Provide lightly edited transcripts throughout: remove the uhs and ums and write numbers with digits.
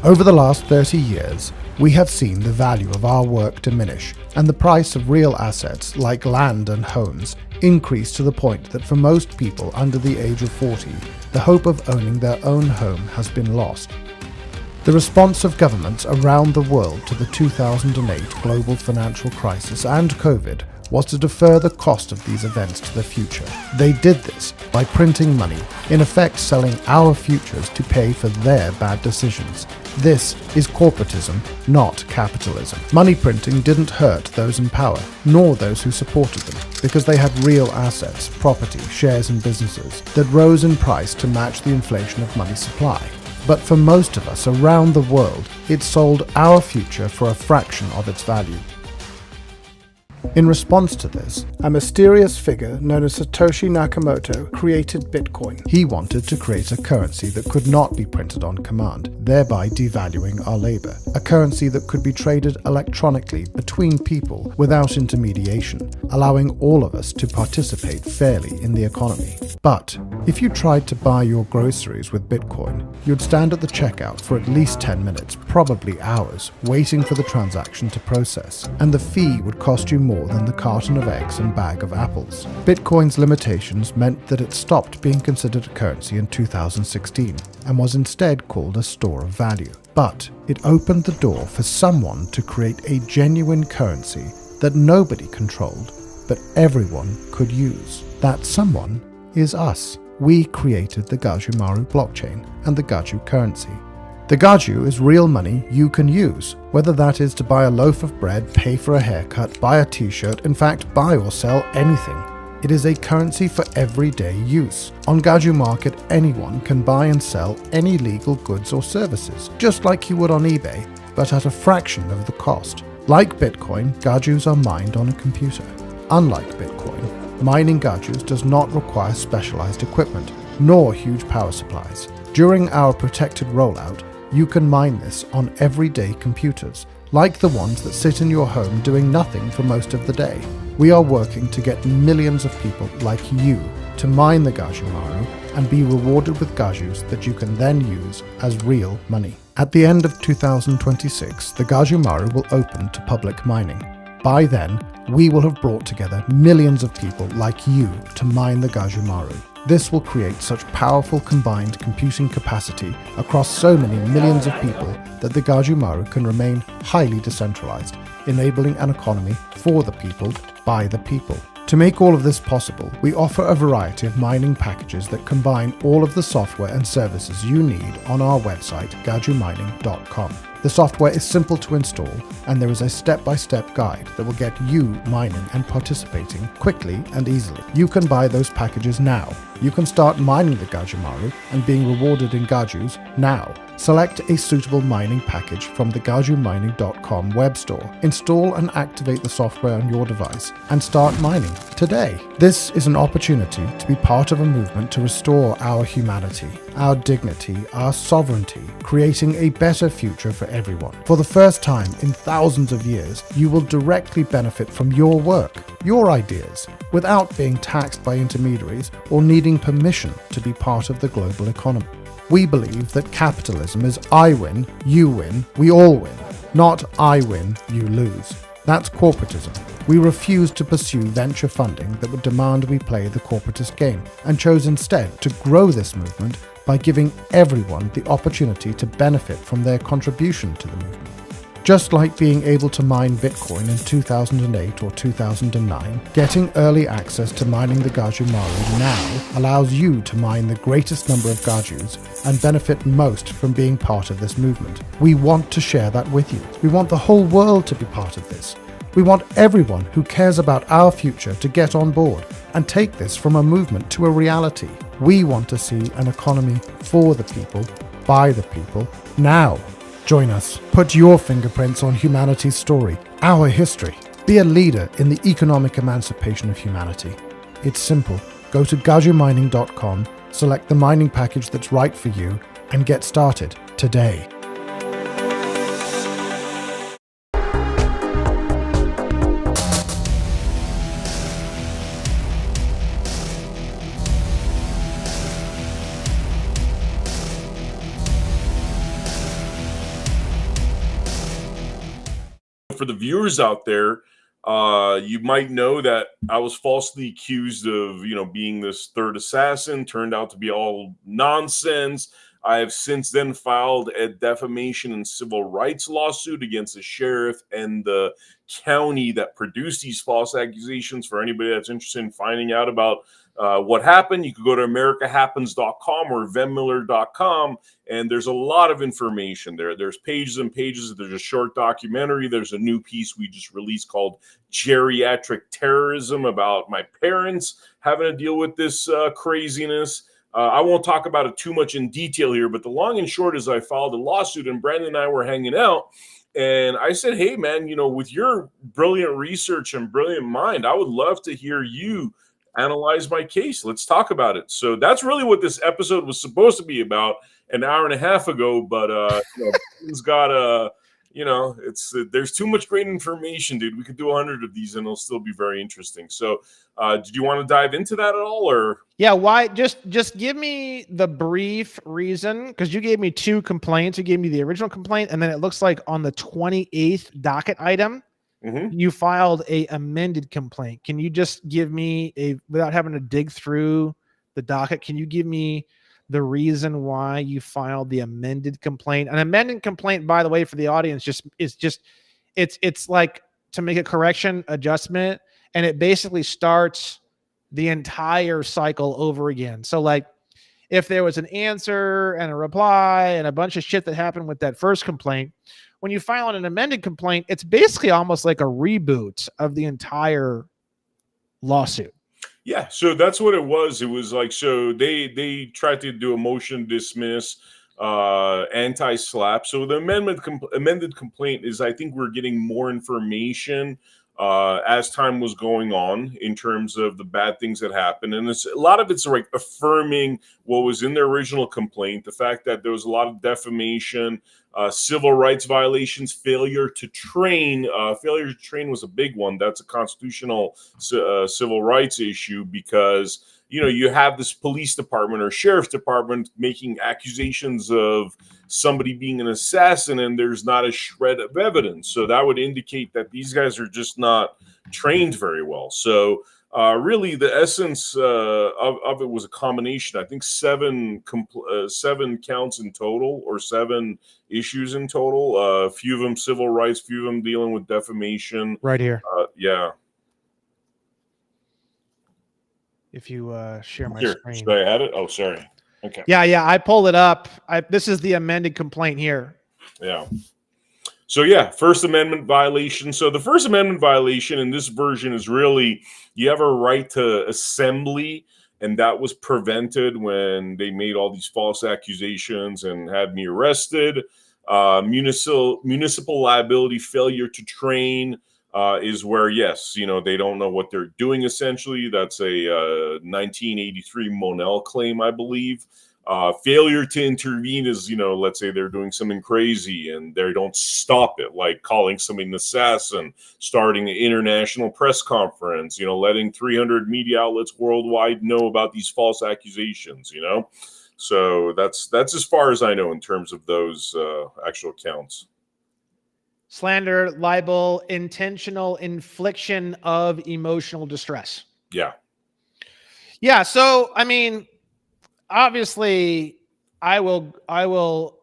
Over the last 30 years, we have seen the value of our work diminish and the price of real assets like land and homes increase to the point that for most people under the age of 40, the hope of owning their own home has been lost. The response of governments around the world to the 2008 global financial crisis and COVID was to defer the cost of these events to the future. They did this by printing money, in effect selling our futures to pay for their bad decisions. This is corporatism, not capitalism. Money printing didn't hurt those in power, nor those who supported them, because they had real assets, property, shares and businesses that rose in price to match the inflation of money supply. But for most of us around the world, it sold our future for a fraction of its value. In response to this, a mysterious figure known as Satoshi Nakamoto created Bitcoin. He wanted to create a currency that could not be printed on command, thereby devaluing our labor. A currency that could be traded electronically between people without intermediation, allowing all of us to participate fairly in the economy. But if you tried to buy your groceries with Bitcoin, you'd stand at the checkout for at least 10 minutes, probably hours, waiting for the transaction to process, and the fee would cost you more than the carton of eggs and bag of apples. Bitcoin's limitations meant that it stopped being considered a currency in 2016 and was instead called a store of value. But it opened the door for someone to create a genuine currency that nobody controlled, but everyone could use. That someone is us. We created the Gajumaru blockchain and the Gaju currency. The Gaju is real money you can use, whether that is to buy a loaf of bread, pay for a haircut, buy a t-shirt, in fact buy or sell anything. It is a currency for everyday use. On Gaju Market, anyone can buy and sell any legal goods or services, just like you would on eBay, but at a fraction of the cost. Like Bitcoin, Gajus are mined on a computer. Unlike Bitcoin, mining Gajus does not require specialized equipment, nor huge power supplies. During our protected rollout, you can mine this on everyday computers, like the ones that sit in your home doing nothing for most of the day. We are working to get millions of people like you to mine the Gajumaru and be rewarded with Gajus that you can then use as real money. At the end of 2026, the Gajumaru will open to public mining. By then, we will have brought together millions of people like you to mine the Gajumaru. This will create such powerful combined computing capacity across so many millions of people that the Gajumaru can remain highly decentralized, enabling an economy for the people, by the people. To make all of this possible, we offer a variety of mining packages that combine all of the software and services you need on our website, gajumining.com. The software is simple to install, and there is a step-by-step guide that will get you mining and participating quickly and easily. You can buy those packages now. You can start mining the Gajumaru and being rewarded in Gajus now. Select a suitable mining package from the gajumining.com web store. Install and activate the software on your device and start mining today. This is an opportunity to be part of a movement to restore our humanity, our dignity, our sovereignty, creating a better future for everyone. For the first time in thousands of years, you will directly benefit from your work, your ideas, without being taxed by intermediaries or needing permission to be part of the global economy. We believe that capitalism is I win, you win, we all win, not I win, you lose. That's corporatism. We refuse to pursue venture funding that would demand we play the corporatist game, and chose instead to grow this movement by giving everyone the opportunity to benefit from their contribution to the movement. Just like being able to mine Bitcoin in 2008 or 2009, getting early access to mining the Gajumaru now allows you to mine the greatest number of Gajus and benefit most from being part of this movement. We want to share that with you. We want the whole world to be part of this. We want everyone who cares about our future to get on board and take this from a movement to a reality. We want to see an economy for the people, by the people, now. Join us. Put your fingerprints on humanity's story, our history. Be a leader in the economic emancipation of humanity. It's simple. Go to gajumining.com, select the mining package that's right for you, and get started today. for the viewers out there, you might know that I was falsely accused of, being this third assassin. Turned out to be all nonsense. I have since then filed a defamation and civil rights lawsuit against the sheriff and the county that produced these false accusations. For anybody that's interested in finding out about what happened, you could go to americahappens.com or vemmiller.com, and there's a lot of information there. There's pages and pages. There's a short documentary. There's a new piece we just released called Geriatric Terrorism about my parents having to deal with this craziness. I won't talk about it too much in detail here, but the long and short is I filed a lawsuit, and Brandon and I were hanging out, and I said, hey, man, with your brilliant research and brilliant mind, I would love to hear you analyze my case. Let's talk about it. So that's really what this episode was supposed to be about an hour and a half ago, but it's got there's too much great information, dude. We could do 100 of these and it'll still be very interesting. So did you want to dive into that at all, or? Yeah, why? Just give me the brief reason, because you gave me 2 complaints. You gave me the original complaint, and then it looks like on the 28th docket item, you filed a amended complaint. Can you just give me without having to dig through the docket, can you give me the reason why you filed the amended complaint? An amended complaint, by the way, for the audience, it's like to make a correction, adjustment, and it basically starts the entire cycle over again. So like if there was an answer and a reply and a bunch of shit that happened with that first complaint, when you file an amended complaint, it's basically almost like a reboot of the entire lawsuit. Yeah, so that's what it was. It was like, so they tried to do a motion dismiss, anti-slap. So the amended complaint is, I think we're getting more information as time was going on in terms of the bad things that happened. And a lot of it's like affirming what was in the original complaint, the fact that there was a lot of defamation, civil rights violations, failure to train. Failure to train was a big one. That's a constitutional civil rights issue, because you have this police department or sheriff's department making accusations of somebody being an assassin, and there's not a shred of evidence. So that would indicate that these guys are just not trained very well. So really, the essence of it was a combination. I think 7 counts in total, or 7 issues in total. A few of them civil rights, few of them dealing with defamation. Right here. Yeah. If you share my screen. Should I add it? Oh, sorry. Okay. Yeah. I pulled it up. This is the amended complaint here. Yeah. So yeah, First Amendment violation. So the First Amendment violation in this version is really, you have a right to assembly, and that was prevented when they made all these false accusations and had me arrested. Municipal liability, failure to train, is where, yes, they don't know what they're doing, essentially. That's a 1983 Monell claim, I believe. Failure to intervene is, let's say they're doing something crazy and they don't stop it, like calling somebody an assassin, starting an international press conference, letting 300 media outlets worldwide know about these false accusations, So that's as far as I know in terms of those actual counts. Slander, libel, intentional infliction of emotional distress. Yeah. Yeah. So, I mean, obviously I will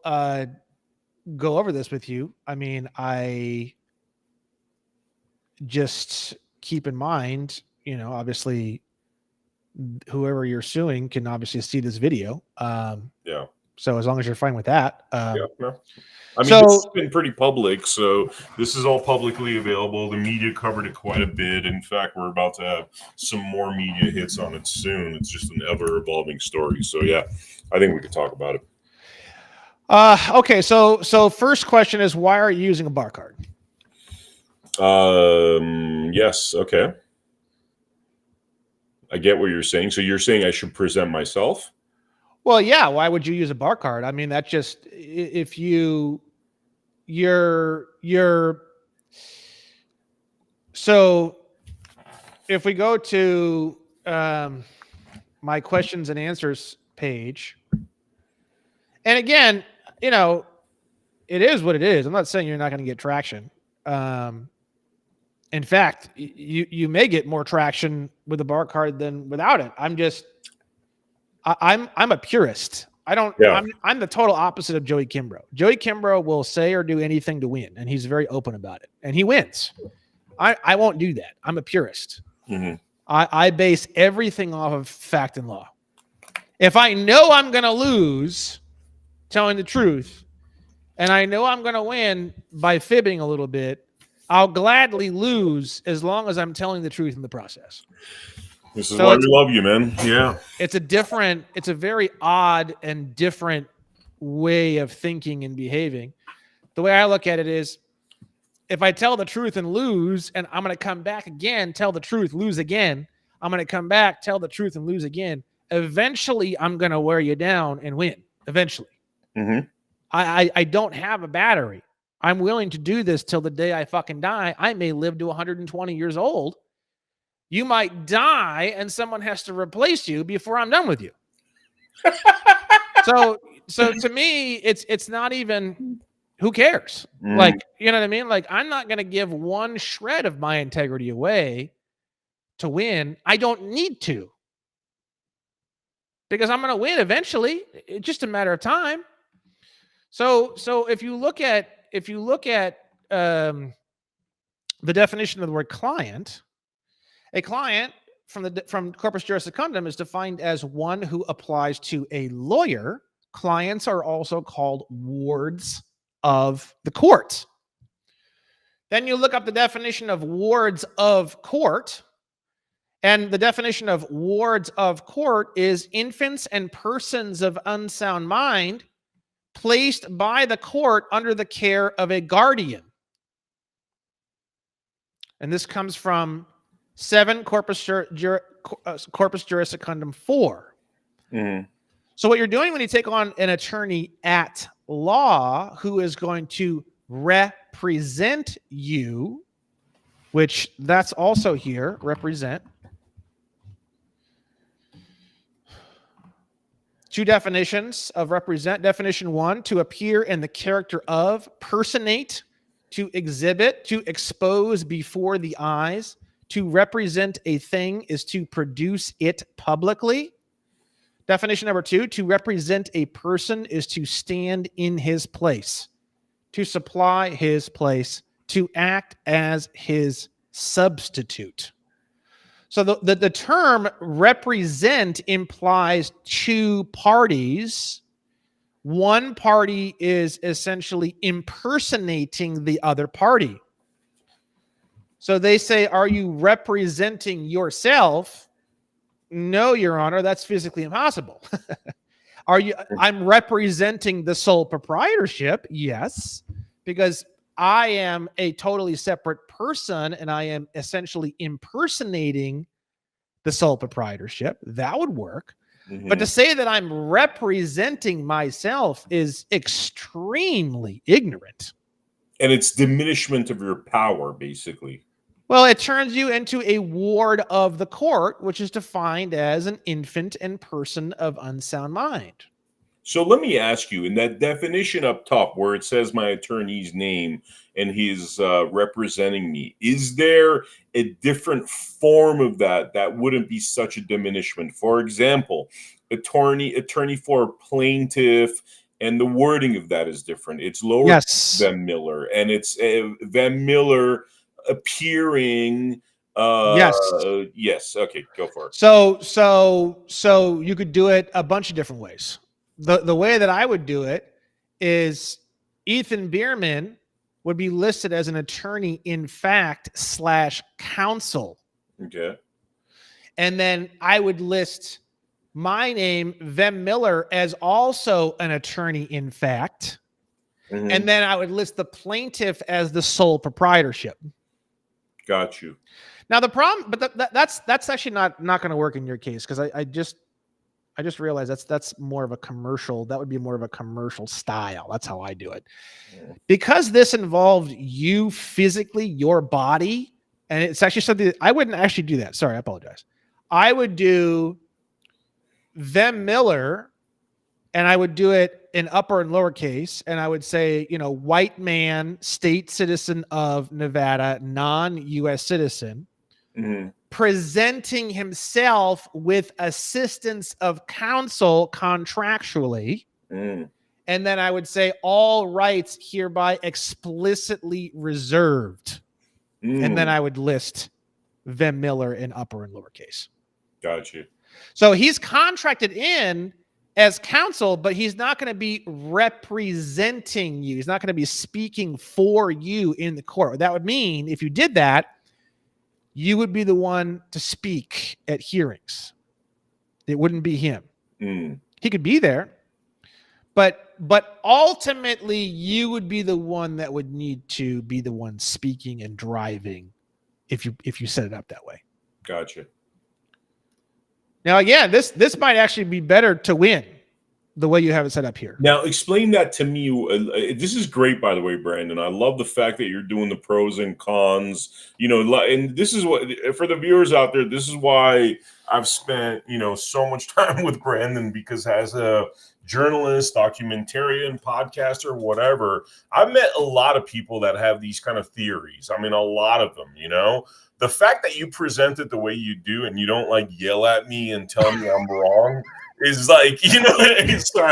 go over this with you. I mean, I just keep in mind, obviously whoever you're suing can obviously see this video. Yeah. So as long as you're fine with that. Yeah. No. I mean, this has been pretty public, so this is all publicly available. The media covered it quite a bit. In fact, we're about to have some more media hits on it soon. It's just an ever-evolving story. So, yeah, I think we could talk about it. Okay, so first question is, why are you using a bar card? Yes, okay. I get what you're saying. So you're saying I should present myself? Well, yeah. Why would you use a bar card? I mean, that's just, if you're so if we go to my questions and answers page, and again, it is what it is. I'm not saying you're not going to get traction. In fact, you may get more traction with a bar card than without it. I'm a purist. I'm the total opposite of Joey Kimbrough. Joey Kimbrough will say or do anything to win, and he's very open about it, and he wins. I won't do that. I'm a purist. Mm-hmm. I base everything off of fact and law. If I know I'm going to lose telling the truth, and I know I'm going to win by fibbing a little bit, I'll gladly lose as long as I'm telling the truth in the process. This is why we love you, man. Yeah. It's a very odd and different way of thinking and behaving. The way I look at it is, if I tell the truth and lose, and I'm going to come back again, tell the truth, lose again, I'm going to come back, tell the truth, and lose again. Eventually, I'm going to wear you down and win. Eventually. Mm-hmm. I don't have a battery. I'm willing to do this till the day I fucking die. I may live to 120 years old. You might die and someone has to replace you before I'm done with you. So to me, it's not even, who cares? Like, you know what I mean? Like, I'm not going to give one shred of my integrity away to win. I don't need to, because I'm going to win eventually. It's just a matter of time. So if you look at the definition of the word client, a client from Corpus Juris Secundum is defined as one who applies to a lawyer. Clients are also called wards of the court. Then you look up the definition of wards of court, and the definition of wards of court is infants and persons of unsound mind placed by the court under the care of a guardian. And this comes from 7 Corpus Juris Secundum 4. Mm-hmm. So what you're doing when you take on an attorney at law who is going to represent you, which that's also here, represent. 2 definitions of represent. Definition 1, to appear in the character of, personate, to exhibit, to expose before the eyes. To represent a thing is to produce it publicly. Definition number 2, to represent a person is to stand in his place, to supply his place, to act as his substitute. So the term represent implies 2 parties. One party is essentially impersonating the other party. So they say, are you representing yourself? No, Your Honor, that's physically impossible. I'm representing the sole proprietorship? Yes, because I am a totally separate person and I am essentially impersonating the sole proprietorship. That would work. Mm-hmm. But to say that I'm representing myself is extremely ignorant. And it's diminishment of your power, basically. Well, it turns you into a ward of the court, which is defined as an infant and person of unsound mind. So let me ask you, in that definition up top where it says my attorney's name and he's representing me, is there a different form of that wouldn't be such a diminishment? For example, attorney for plaintiff, and the wording of that is different. It's lower Vem Miller, and it's Vem Miller appearing. Yes. Okay, go for it. So you could do it a bunch of different ways. The way that I would do it is Ethan Bierman would be listed as an attorney in fact / counsel. Okay. And then I would list my name, Vem Miller, as also an attorney in fact. Mm-hmm. And then I would list the plaintiff as the sole proprietorship. Got you. Now the problem, but that's actually not going to work in your case, because I just realized that's more of a commercial. That would be more of a commercial style. That's how I do it. Yeah. Because this involved you physically, your body, and it's actually something that I wouldn't actually do that. Sorry, I apologize. I would do Vem Miller, and I would do it in upper and lowercase, and I would say, white man, state citizen of Nevada, non-U.S. citizen, presenting himself with assistance of counsel contractually. And then I would say all rights hereby explicitly reserved. And then I would list Vem Miller in upper and lowercase. Gotcha. So he's contracted in as counsel, but he's not going to be representing you. He's not going to be speaking for you in the court. That would mean if you did that, you would be the one to speak at hearings. It wouldn't be him. He could be there, but ultimately you would be the one that would need to be the one speaking and driving if you set it up that way. Gotcha. Now, again, this might actually be better to win the way you have it set up here. Now, explain that to me. This is great, by the way, Brandon. I love the fact that you're doing the pros and cons, and this is what, for the viewers out there, this is why I've spent, so much time with Brandon, because as a journalist, documentarian, podcaster, whatever, I've met a lot of people that have these kind of theories. I mean, a lot of them, The fact that you present it the way you do and you don't yell at me and tell me I'm wrong is sorry,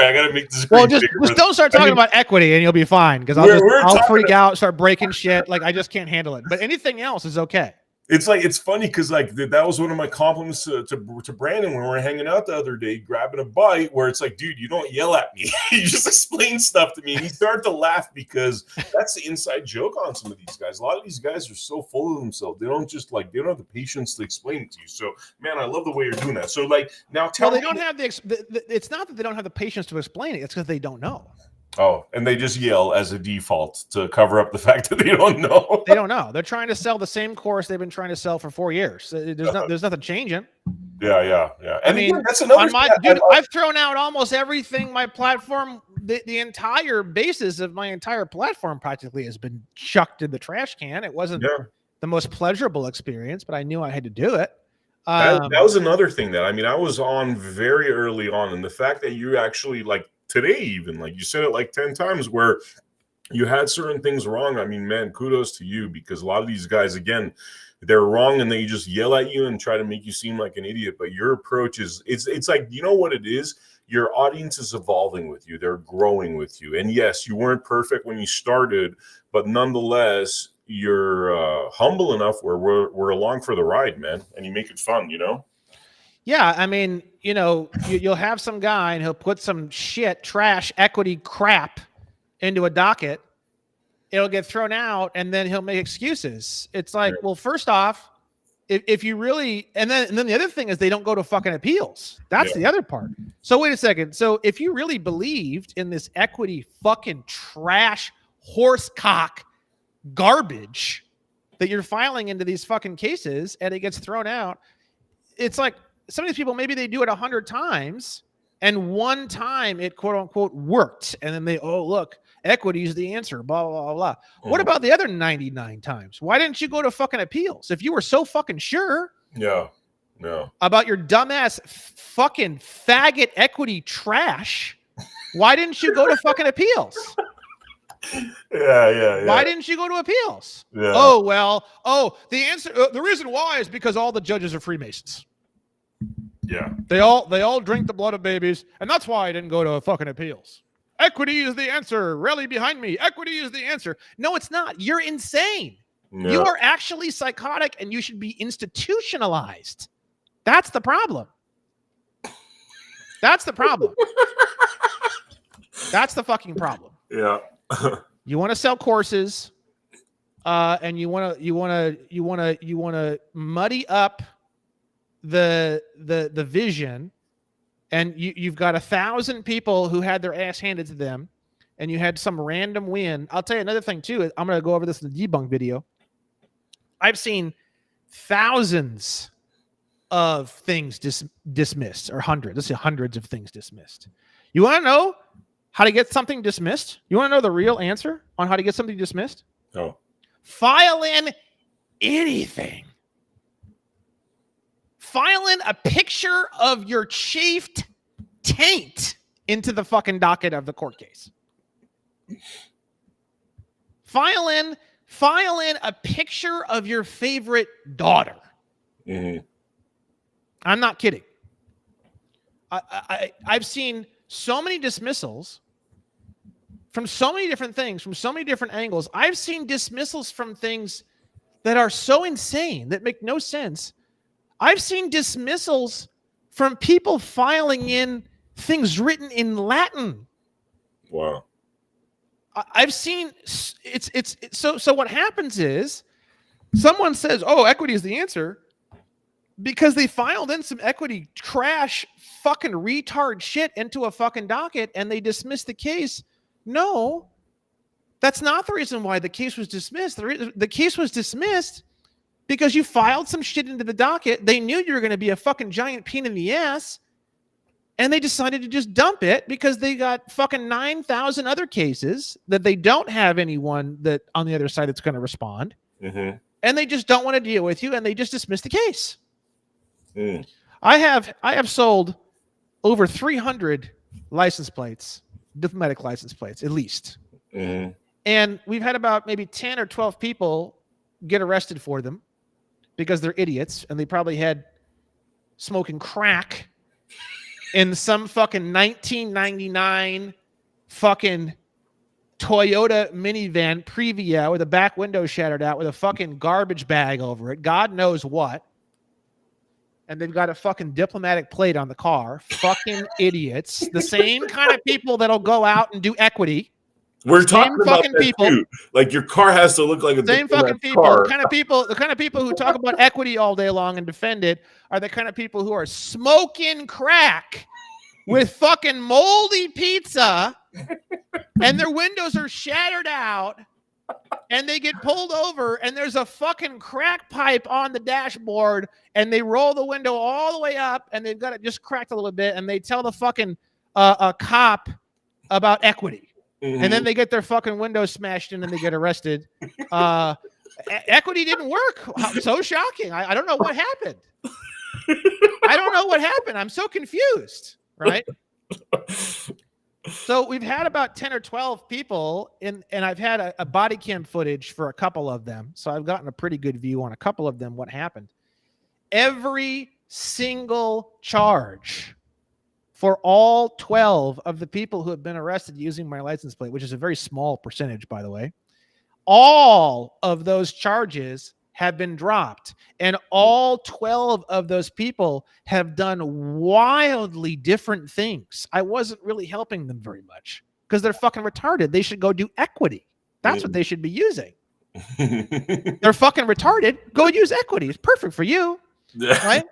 I got to make this. Well, just don't start talking about equity and you'll be fine, because I'll freak out, start breaking shit. I just can't handle it. But anything else is okay. It's funny because that was one of my compliments to Brandon when we were hanging out the other day, grabbing a bite, where it's like, dude, you don't yell at me. You just explain stuff to me. And he started to laugh, because that's the inside joke on some of these guys. A lot of these guys are so full of themselves. They don't just they don't have the patience to explain it to you. So, man, I love the way you're doing that. So now tell me. They don't have it's not that they don't have the patience to explain it. It's because they don't know. Oh, and they just yell as a default to cover up the fact that they don't know. They don't know. They're trying to sell the same course they've been trying to sell for 4 years. There's nothing changing. Yeah. And I mean, that's another thing. I've thrown out almost everything. My platform, the entire basis of my entire platform practically has been chucked in the trash can. It wasn't the most pleasurable experience, but I knew I had to do it. That was another thing that, I was on very early on, and the fact that you actually today, even you said it 10 times, where you had certain things wrong. Man, kudos to you, because a lot of these guys, again, they're wrong and they just yell at you and try to make you seem like an idiot. But your approach is, it's like, you know what it is? Your audience is evolving with you. They're growing with you. And yes, you weren't perfect when you started, but nonetheless, you're humble enough where we're along for the ride, man. And you make it fun, Yeah, you'll have some guy and he'll put some shit, trash, equity crap into a docket. It'll get thrown out, and then he'll make excuses. It's like, well, first off, if you really, and then the other thing is they don't go to fucking appeals. That's the other part. So wait a second. So if you really believed in this equity fucking trash horsecock garbage that you're filing into these fucking cases and it gets thrown out, it's like, some of these people, maybe they do it 100 times and one time it quote unquote worked. And then look, equity is the answer, blah, blah, blah, blah. What about the other 99 times? Why didn't you go to fucking appeals? If you were so fucking sure about your dumbass fucking faggot equity trash, why didn't you go to fucking appeals? Yeah. Why didn't you go to appeals? Yeah. The answer, the reason why is because all the judges are Freemasons. Yeah. They all drink the blood of babies, and that's why I didn't go to fucking appeals. Equity is the answer. Rally behind me. Equity is the answer. No, it's not. You're insane. Yeah. You are actually psychotic, and you should be institutionalized. That's the problem. That's the problem. That's the fucking problem. Yeah. You want to sell courses, and you want to muddy up the vision, and you've got 1,000 people who had their ass handed to them, and you had some random win. I'll tell you another thing too. I'm going to go over this in the debunk video. I've seen thousands of things dismissed, or hundreds. Let's say hundreds of things dismissed. You want to know how to get something dismissed? You want to know the real answer on how to get something dismissed? Oh. File in anything. File in a picture of your chafed taint into the fucking docket of the court case. File in a picture of your favorite daughter. Mm-hmm. I'm not kidding. I've seen so many dismissals from so many different things, from so many different angles. I've seen dismissals from things that are so insane that make no sense. I've seen dismissals from people filing in things written in Latin. Wow. I've seen it's so what happens is someone says, "Oh, equity is the answer," because they filed in some equity trash fucking retard shit into a fucking docket and they dismiss the case. No, that's not the reason why the case was dismissed. The case was dismissed because you filed some shit into the docket. They knew you were going to be a fucking giant pain in the ass, and they decided to just dump it because they got fucking 9,000 other cases that they don't have anyone that on the other side that's going to respond. Mm-hmm. And they just don't want to deal with you, and they just dismiss the case. Mm. I have sold over 300 license plates, diplomatic license plates, at least. Mm-hmm. And we've had about maybe 10 or 12 people get arrested for them because they're idiots, and they probably had smoking crack in some fucking 1999 fucking Toyota minivan Previa with a back window shattered out with a fucking garbage bag over it. God knows what. And they've got a fucking diplomatic plate on the car. Fucking idiots. The same kind of people that'll go out and do equity. We're talking about fucking that people. too. Like your car has to look like a Same fucking people. car. The kind of people who talk about equity all day long and defend it are the kind of people who are smoking crack with fucking moldy pizza, and their windows are shattered out, and they get pulled over, and there's a fucking crack pipe on the dashboard, and they roll the window all the way up, and they've got it just cracked a little bit, and they tell the fucking cop about equity. Mm-hmm. And then they get their fucking windows smashed in and they get arrested. Equity didn't work. So shocking. I don't know what happened. I don't know what happened. I'm so confused, right? So we've had about 10 or 12 people and I've had a body cam footage for a couple of them. So I've gotten a pretty good view on a couple of them, what happened. Every single charge for all 12 of the people who have been arrested using my license plate, which is a very small percentage, by the way, all of those charges have been dropped. And all 12 of those people have done wildly different things. I wasn't really helping them very much because they're fucking retarded. They should go do equity. That's what they should be using. They're fucking retarded. Go use equity. It's perfect for you. Right?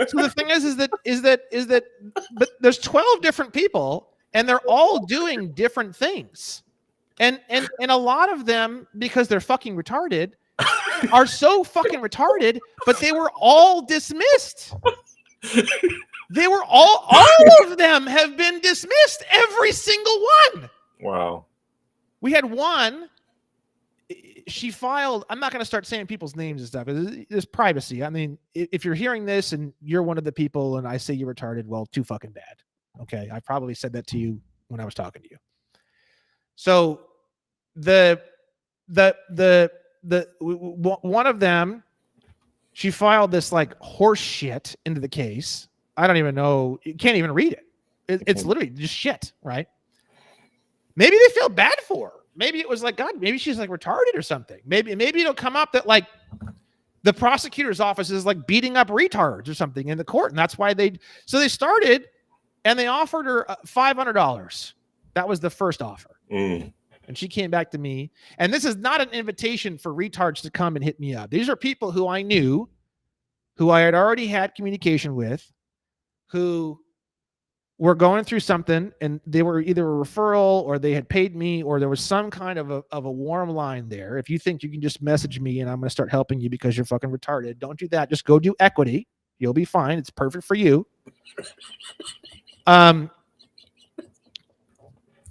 So the thing is that but there's 12 different people and they're all doing different things. And a lot of them, because they're fucking retarded, are so fucking retarded, but they were all dismissed. They were all of them have been dismissed. Every single one. Wow. We had one. She filed. I'm not going to start saying people's names and stuff. There's privacy. I mean, if you're hearing this and you're one of the people and I say you're retarded, well, too fucking bad. Okay. I probably said that to you when I was talking to you. So one of them, she filed this like horse shit into the case. I don't even know. You can't even read it. It's literally just shit, right? Maybe they feel bad for her. Maybe it was like, God, maybe she's like retarded or something. Maybe it'll come up that like the prosecutor's office is like beating up retards or something in the court. And that's why they started and they offered her $500. That was the first offer. And she came back to me. And this is not an invitation for retards to come and hit me up. These are people who I knew, who I had already had communication with, who were going through something and they were either a referral or they had paid me or there was some kind of a warm line there. If you think you can just message me and I'm going to start helping you because you're fucking retarded, don't do that. Just go do equity. You'll be fine. It's perfect for you.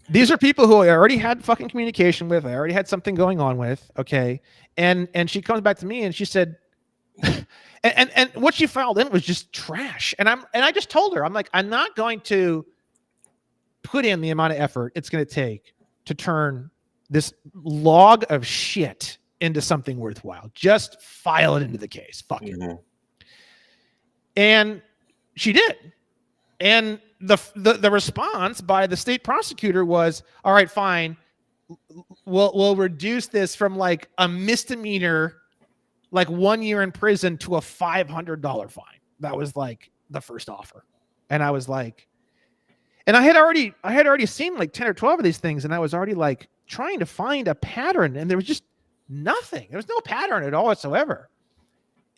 These are people who I already had fucking communication with. I already had something going on with. Okay. And she comes back to me and she said, and what she filed in was just trash. And I just told her, I'm like, I'm not going to put in the amount of effort it's going to take to turn this log of shit into something worthwhile. Just file it into the case. Fuck it. And she did. And the response by the state prosecutor was, all right, fine. We'll reduce this from like a misdemeanor, like 1 year in prison, to a $500 fine. That was like the first offer. And I was like, and I had already seen like 10 or 12 of these things, and I was already like trying to find a pattern, and there was just nothing. There was no pattern at all whatsoever.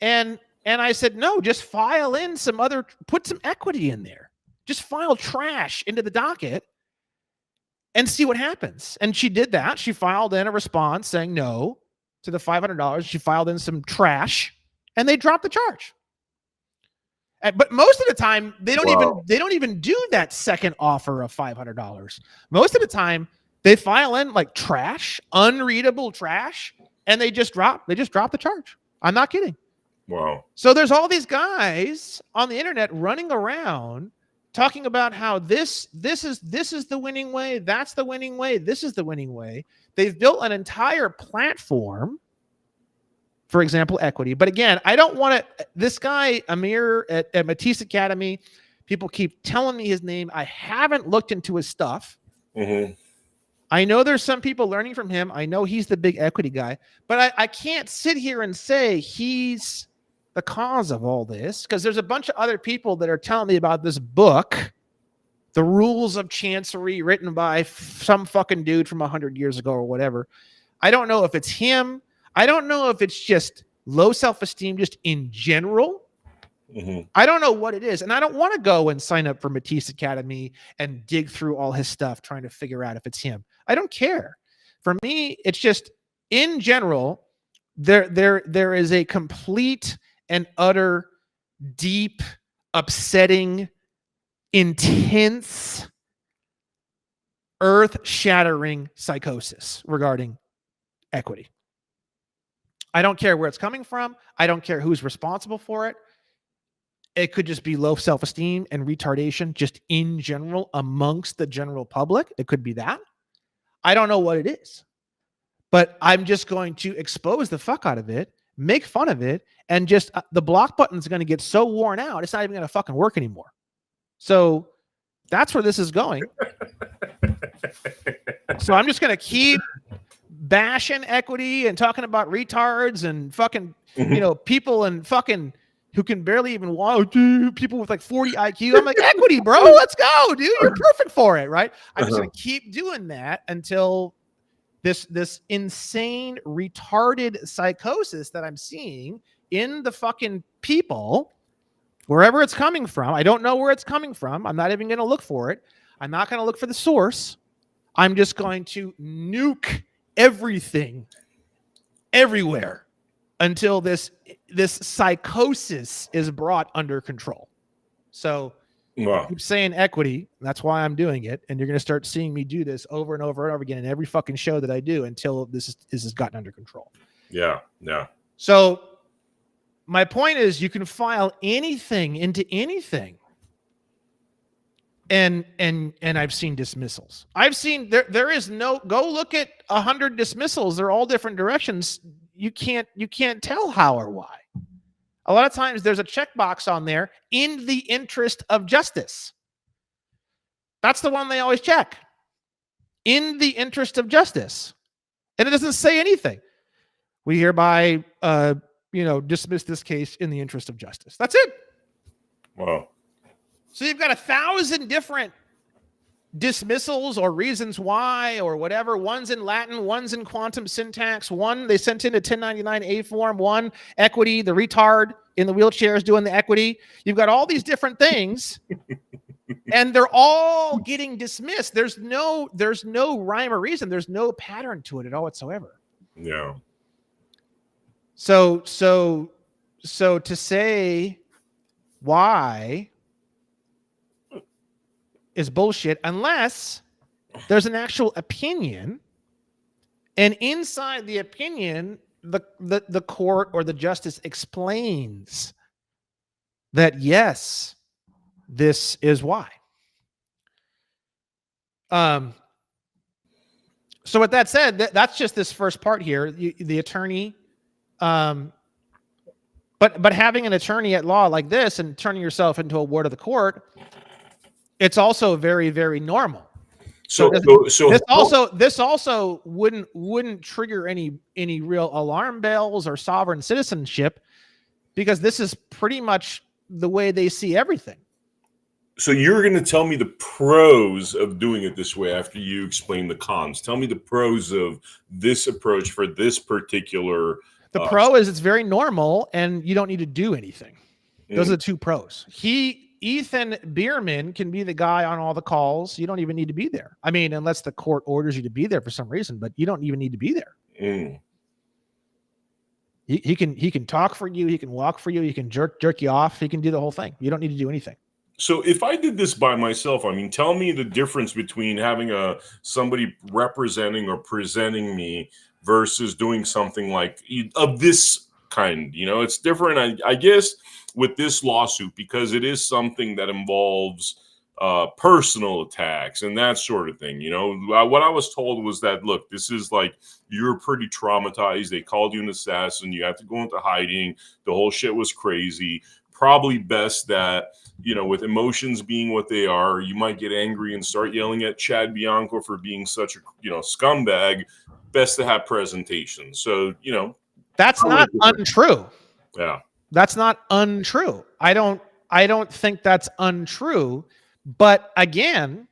And I said, no, just file in put some equity in there. Just file trash into the docket and see what happens. And she did that. She filed in a response saying no to the $500. She filed in some trash, and they dropped the charge. But most of the time, they don't even do that second offer of $500. Most of the time, they file in like trash, unreadable trash, and they just drop the charge. I'm not kidding. Wow. So there's all these guys on the internet running around talking about how this is the winning way, that's the winning way, this is the winning way. They've built an entire platform, for example, equity. But again, I don't want to. This guy, Amir at Matisse Academy, people keep telling me his name. I haven't looked into his stuff. I know there's some people learning from him. I know he's the big equity guy. But I can't sit here and say he's the cause of all this, because there's a bunch of other people that are telling me about this book, The Rules of Chancery, written by some fucking dude from 100 years ago or whatever. I don't know if it's him. I don't know if it's just low self-esteem just in general. I don't know what it is. And I don't want to go and sign up for Matisse Academy and dig through all his stuff trying to figure out if it's him. I don't care. For me, it's just in general, there is a complete and utter, deep, upsetting, intense, earth-shattering psychosis regarding equity. I don't care where it's coming from. I don't care who's responsible for it. It could just be low self-esteem and retardation just in general amongst the general public. It could be that. I don't know what it is. But I'm just going to expose the fuck out of it, make fun of it, and just the block button is going to get so worn out, it's not even going to fucking work anymore. So that's where this is going. So I'm just going to keep bashing equity and talking about retards and fucking, people and fucking who can barely even walk, people with like 40 IQ. I'm like, equity, bro, let's go, dude. You're perfect for it, right? I'm just going to keep doing that until this insane, retarded psychosis that I'm seeing in the fucking people, wherever it's coming from. I don't know where it's coming from. I'm not even going to look for it. I'm not going to look for the source. I'm just going to nuke everything everywhere until this psychosis is brought under control. So I keep saying equity. That's why I'm doing it. And you're going to start seeing me do this over and over and over again in every fucking show that I do until this has gotten under control. Yeah. So my point is, you can file anything into anything. And I've seen dismissals. I've seen there is no, go look at 100 dismissals. They're all different directions. You can't tell how or why. A lot of times there's a checkbox on there, in the interest of justice. That's the one they always check. In the interest of justice. And it doesn't say anything. We hereby dismiss this case in the interest of justice. That's it. Wow. So you've got 1,000 different dismissals or reasons why or whatever. One's in Latin, one's in quantum syntax, one they sent in a 1099A form, one equity, the retard in the wheelchair is doing the equity. You've got all these different things and they're all getting dismissed. There's no rhyme or reason. There's no pattern to it at all whatsoever. Yeah. So to say why is bullshit unless there's an actual opinion, and inside the opinion, the court or the justice explains that yes, this is why. So with that said, that's just this first part here. The attorney, but having an attorney at law like this and turning yourself into a ward of the court, it's also very, very normal. So this also wouldn't trigger any real alarm bells or sovereign citizenship, because this is pretty much the way they see everything. So you're going to tell me the pros of doing it this way after you explain the cons. Tell me the pros of this approach for this particular. The pro is it's very normal and you don't need to do anything. Those are the two pros. Ethan Bierman can be the guy on all the calls. You don't even need to be there. I mean, unless the court orders you to be there for some reason, but you don't even need to be there. He can talk for you. He can walk for you. He can jerk you off. He can do the whole thing. You don't need to do anything. So if I did this by myself, I mean, tell me the difference between having somebody representing or presenting me versus doing something like of this kind. You know, it's different, I guess, with this lawsuit, because it is something that involves personal attacks and that sort of thing. You know, what I was told was that, look, this is like, you're pretty traumatized. They called you an assassin. You had to go into hiding. The whole shit was crazy. Probably best that, you know, with emotions being what they are, you might get angry and start yelling at Chad Bianco for being such a, you know, scumbag. Best to have presentation. So, you know, that's not untrue. Yeah. That's not untrue. I don't think that's untrue. But again,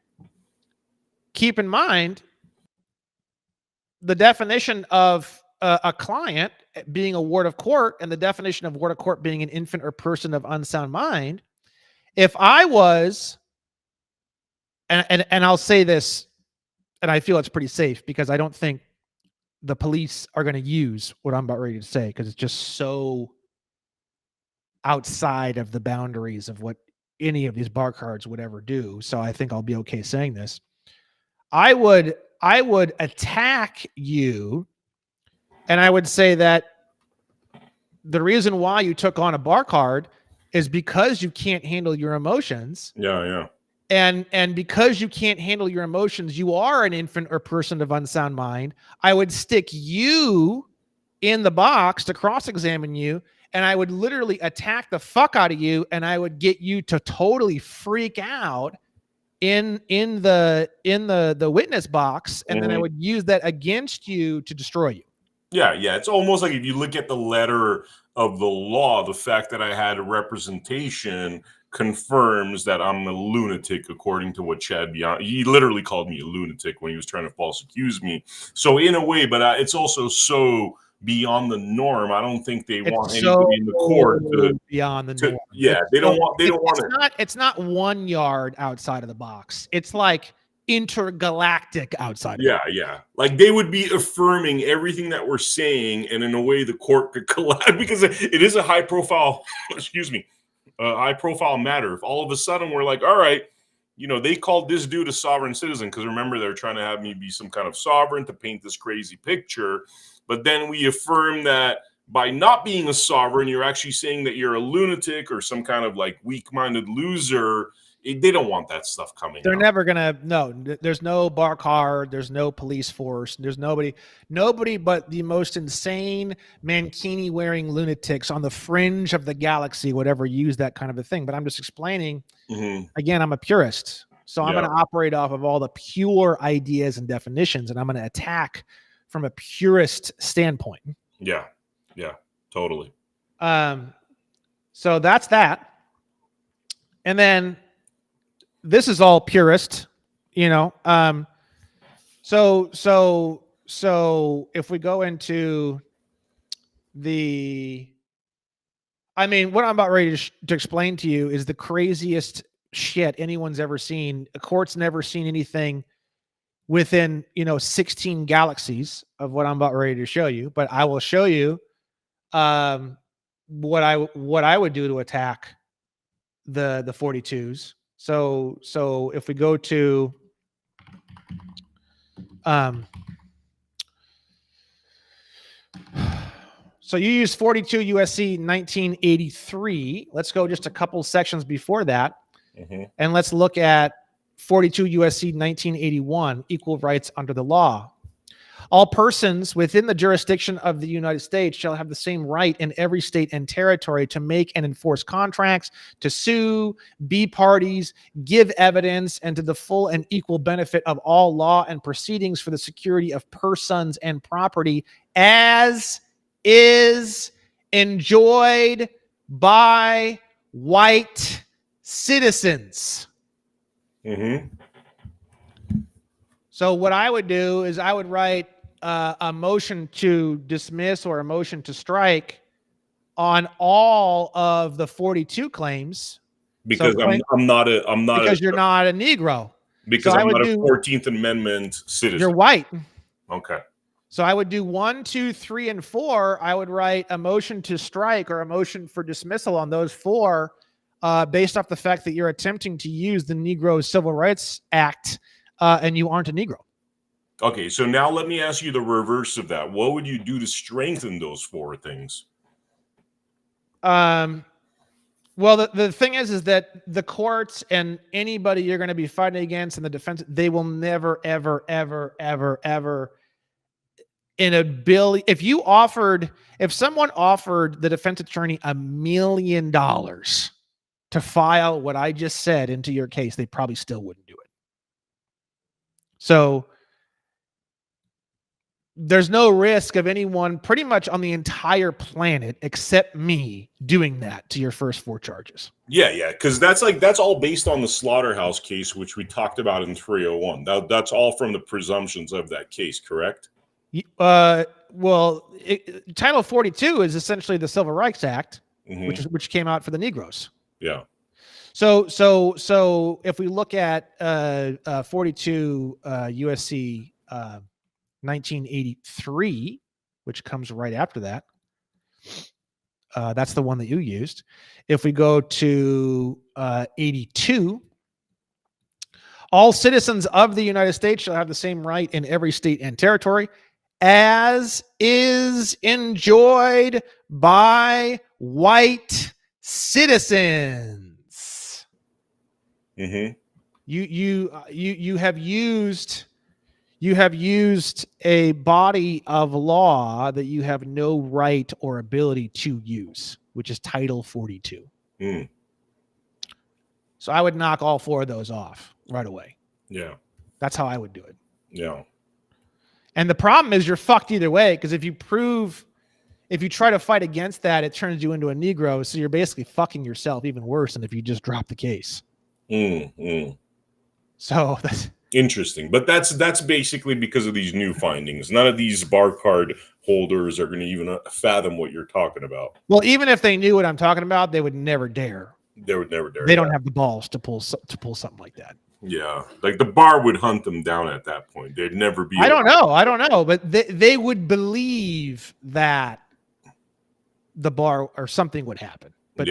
keep in mind the definition of a client being a ward of court and the definition of ward of court being an infant or person of unsound mind. If I was, and I'll say this, and I feel it's pretty safe because I don't think the police are going to use what I'm about ready to say, because it's just so outside of the boundaries of what any of these bar cards would ever do. So I think I'll be okay saying this. I would attack you, and I would say that the reason why you took on a bar card is because you can't handle your emotions. Yeah. And because you can't handle your emotions, you are an infant or person of unsound mind. I would stick you in the box to cross-examine you, and I would literally attack the fuck out of you, and I would get you to totally freak out in the witness box, and then I would use that against you to destroy you. Yeah. It's almost like if you look at the letter of the law, the fact that I had a representation confirms that I'm a lunatic, according to what Chad Bianco, he literally called me a lunatic when he was trying to false accuse me. So in a way, but it's also so beyond the norm. I don't think they want anybody in the court to beyond the norm. Yeah, they don't want it. It's not 1 yard outside of the box. It's like intergalactic outside. Yeah. Like they would be affirming everything that we're saying, and in a way the court could collapse because it is a high profile, high profile matter. If all of a sudden we're like, all right, you know, they called this dude a sovereign citizen, because remember, they're trying to have me be some kind of sovereign to paint this crazy picture. But then we affirm that by not being a sovereign, you're actually saying that you're a lunatic or some kind of like weak-minded loser. They don't want that stuff coming. They're never gonna. No, there's no bar card. There's no police force. There's nobody but the most insane mankini wearing lunatics on the fringe of the galaxy would ever use that kind of a thing. But I'm just explaining. Again, I'm a purist, so I'm going to operate off of all the pure ideas and definitions, and I'm going to attack from a purist standpoint. Yeah, totally. So that's that, and then. This is all purist, you know. So if we go into what I'm about ready to explain to you is the craziest shit anyone's ever seen. A court's never seen anything within, 16 galaxies of what I'm about ready to show you. But I will show you what I would do to attack the 42s. So if we go to so you use 42 USC 1983. Let's go just a couple sections before that, and let's look at 42 USC 1981, equal rights under the law. All persons within the jurisdiction of the United States shall have the same right in every state and territory to make and enforce contracts, to sue, be parties, give evidence, and to the full and equal benefit of all law and proceedings for the security of persons and property, as is enjoyed by white citizens. Mm-hmm. So what I would do is I would write a motion to dismiss or a motion to strike on all of the 42 claims. Because So because you're not a Negro. Because So I'm not a 14th Amendment citizen. You're white. Okay. So I would do 1, 2, 3, and 4. I would write a motion to strike or a motion for dismissal on those 4, based off the fact that you're attempting to use the Negro Civil Rights Act, and you aren't a Negro. Okay, so now let me ask you the reverse of that. What would you do to strengthen those 4 things? Well, the thing is that the courts and anybody you're going to be fighting against in the defense, they will never, ever, ever, ever, ever in a bill. If someone offered the defense attorney $1 million to file what I just said into your case, they probably still wouldn't do it. So there's no risk of anyone pretty much on the entire planet except me doing that to your first 4 charges. Yeah, because that's all based on the Slaughterhouse case, which we talked about in 301. That's all from the presumptions of that case, correct? Well, Title 42 is essentially the Civil Rights Act, mm-hmm. which came out for the Negroes. Yeah. So if we look at 42 USC 1983, which comes right after that, that's the one that you used. If we go to 82, all citizens of the United States shall have the same right in every state and territory, as is enjoyed by white citizens. Mm-hmm. You have used a body of law that you have no right or ability to use, which is Title 42. Mm. So I would knock all 4 of those off right away. Yeah. That's how I would do it. Yeah. And the problem is you're fucked either way, because if you try to fight against that, it turns you into a Negro. So you're basically fucking yourself even worse than if you just drop the case. So that's interesting. But that's basically because of these new findings. None of these bar card holders are going to even fathom what you're talking about. Well, even if they knew what I'm talking about, they would never dare. They would never dare. They don't have the balls to pull something like that. Yeah, like the bar would hunt them down at that point. They'd never be. I don't know, but they would believe that the bar or something would happen. But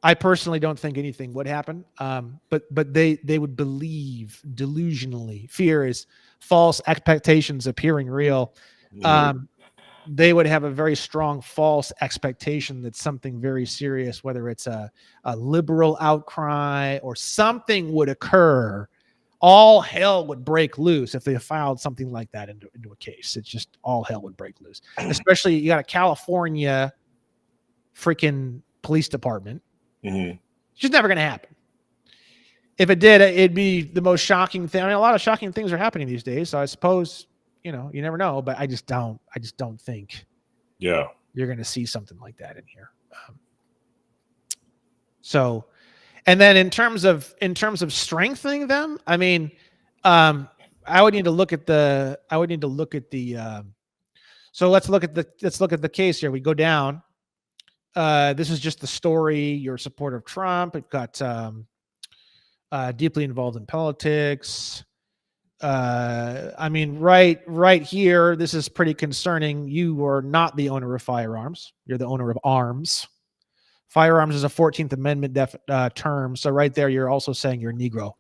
I personally don't think anything would happen. But they would believe delusionally. Fear is false expectations appearing real. They would have a very strong false expectation that something very serious, whether it's a liberal outcry or something would occur. All hell would break loose if they filed something like that into a case. It's just all hell would break loose. Especially you got a California freaking police department. Mm-hmm. It's just never going to happen. If it did, it'd be the most shocking thing. I mean, a lot of shocking things are happening these days. So I suppose, you never know, but I just don't think you're going to see something like that in here. So, and then in terms of strengthening them, I mean, I would need to look at the, so let's look at the case here. We go down. This is just the story. You're a supporter of Trump. It got deeply involved in politics. I mean, right here, this is pretty concerning. You are not the owner of firearms. You're the owner of arms. Firearms is a 14th Amendment term. So right there, you're also saying you're a Negro.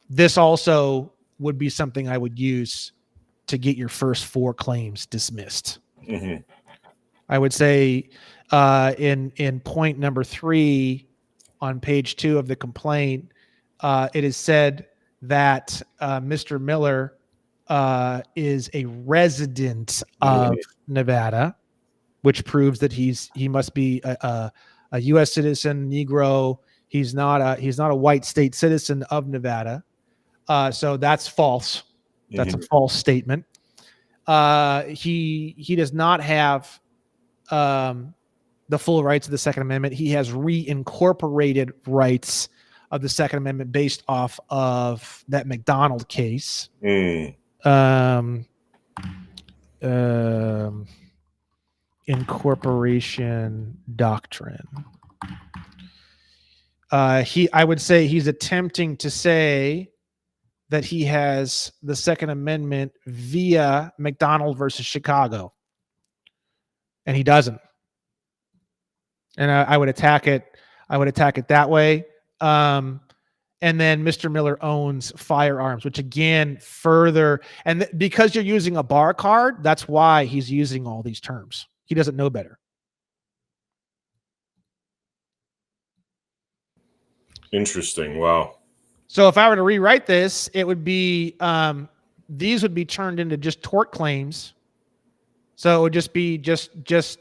This also would be something I would use to get your first 4 claims dismissed. I would say in point number 3 on page 2 of the complaint, it is said that Mr. Miller is a resident of Nevada, which proves that he must be a U.S. citizen, Negro. He's not a white state citizen of Nevada. So that's false. That's a false statement. He does not have the full rights of the Second Amendment. He has reincorporated rights of the Second Amendment based off of that McDonald case. Incorporation doctrine. I would say he's attempting to say that he has the Second Amendment via McDonald versus Chicago, and he doesn't. And I would attack it. I would attack it that way. And then Mr. Miller owns firearms, which again further, and because you're using a bar card, that's why he's using all these terms. He doesn't know better. Interesting. Wow. So if I were to rewrite this, it would be these would be turned into just tort claims. So it would just be just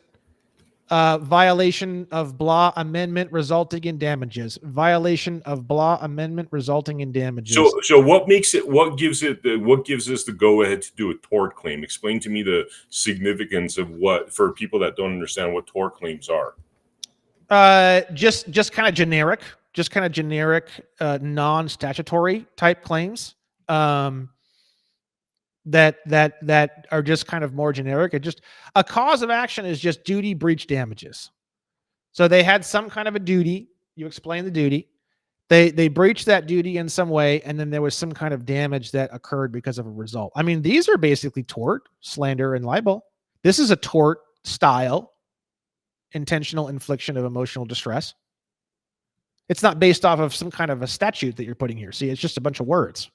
violation of blah amendment resulting in damages. Violation of blah amendment resulting in damages. So what makes it? What gives us the go ahead to do a tort claim? Explain to me the significance of what, for people that don't understand what tort claims are. Just kind of generic. Just kind of generic, non-statutory type claims that are just kind of more generic. It just, a cause of action is just duty breach damages. So they had some kind of a duty. You explain the duty. They breached that duty in some way, and then there was some kind of damage that occurred because of a result. I mean, these are basically tort, slander, and libel. This is a tort style, intentional infliction of emotional distress. It's not based off of some kind of a statute that you're putting here. See, it's just a bunch of words.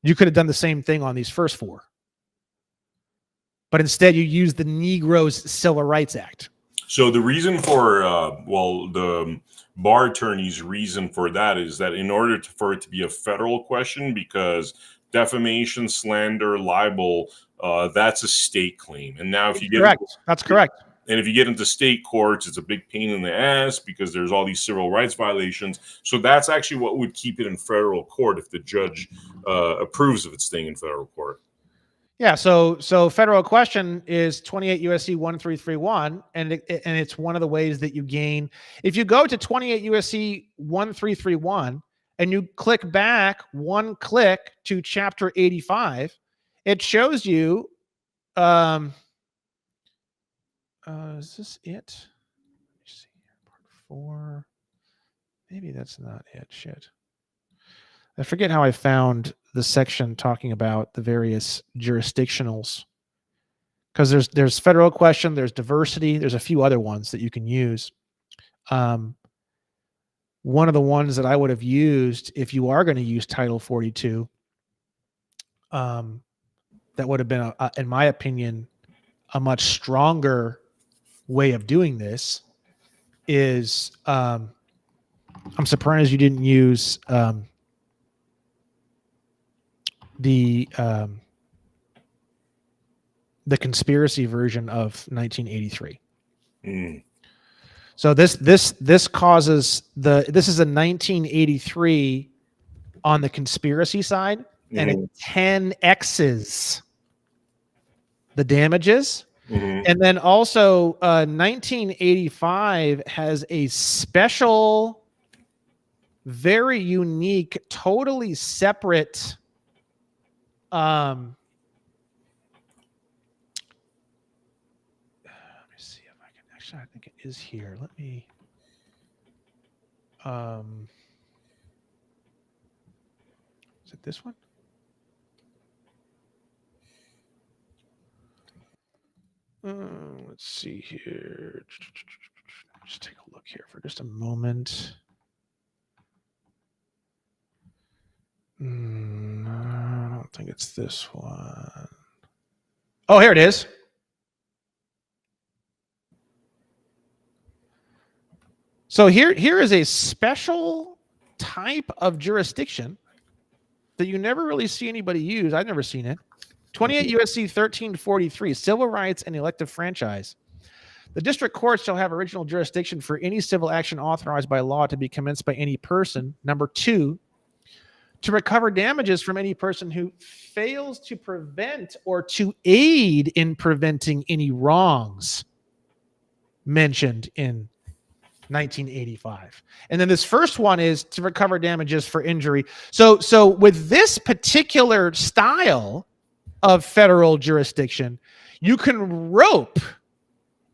You could have done the same thing on these first 4. But instead, you use the Negroes Civil Rights Act. So the reason for, the bar attorney's reason for that is that in order for it to be a federal question, because defamation, slander, libel, that's a state claim. And now if you get that's correct. And if you get into state courts, it's a big pain in the ass because there's all these civil rights violations. So that's actually what would keep it in federal court if the judge approves of it staying in federal court. Yeah. So federal question is 28 USC 1331, and it's one of the ways that you gain. If you go to 28 USC 1331 and you click back one click to Chapter 85, it shows you. Is this it? Let me see here. Part 4. Maybe that's not it. Shit. I forget how I found the section talking about the various jurisdictionals. Because there's federal question, there's diversity, there's a few other ones that you can use. One of the ones that I would have used if you are going to use Title 42, that would have been, in my opinion, a much stronger way of doing this is I'm surprised you didn't use the conspiracy version of 1983. So this causes this is a 1983 on the conspiracy side, and it 10x's the damages. And then also 1985 has a special, very unique, totally separate let me see if I can actually, I think it is here. Let me is it this one? Let's see here. Just take a look here for just a moment. No, I don't think it's this one. Oh, here it is. So here is a special type of jurisdiction that you never really see anybody use. I've never seen it. 28 USC 1343, civil rights and elective franchise. The district court shall have original jurisdiction for any civil action authorized by law to be commenced by any person. Number 2, to recover damages from any person who fails to prevent or to aid in preventing any wrongs mentioned in 1985. And then this first one is to recover damages for injury. So with this particular style of federal jurisdiction, you can rope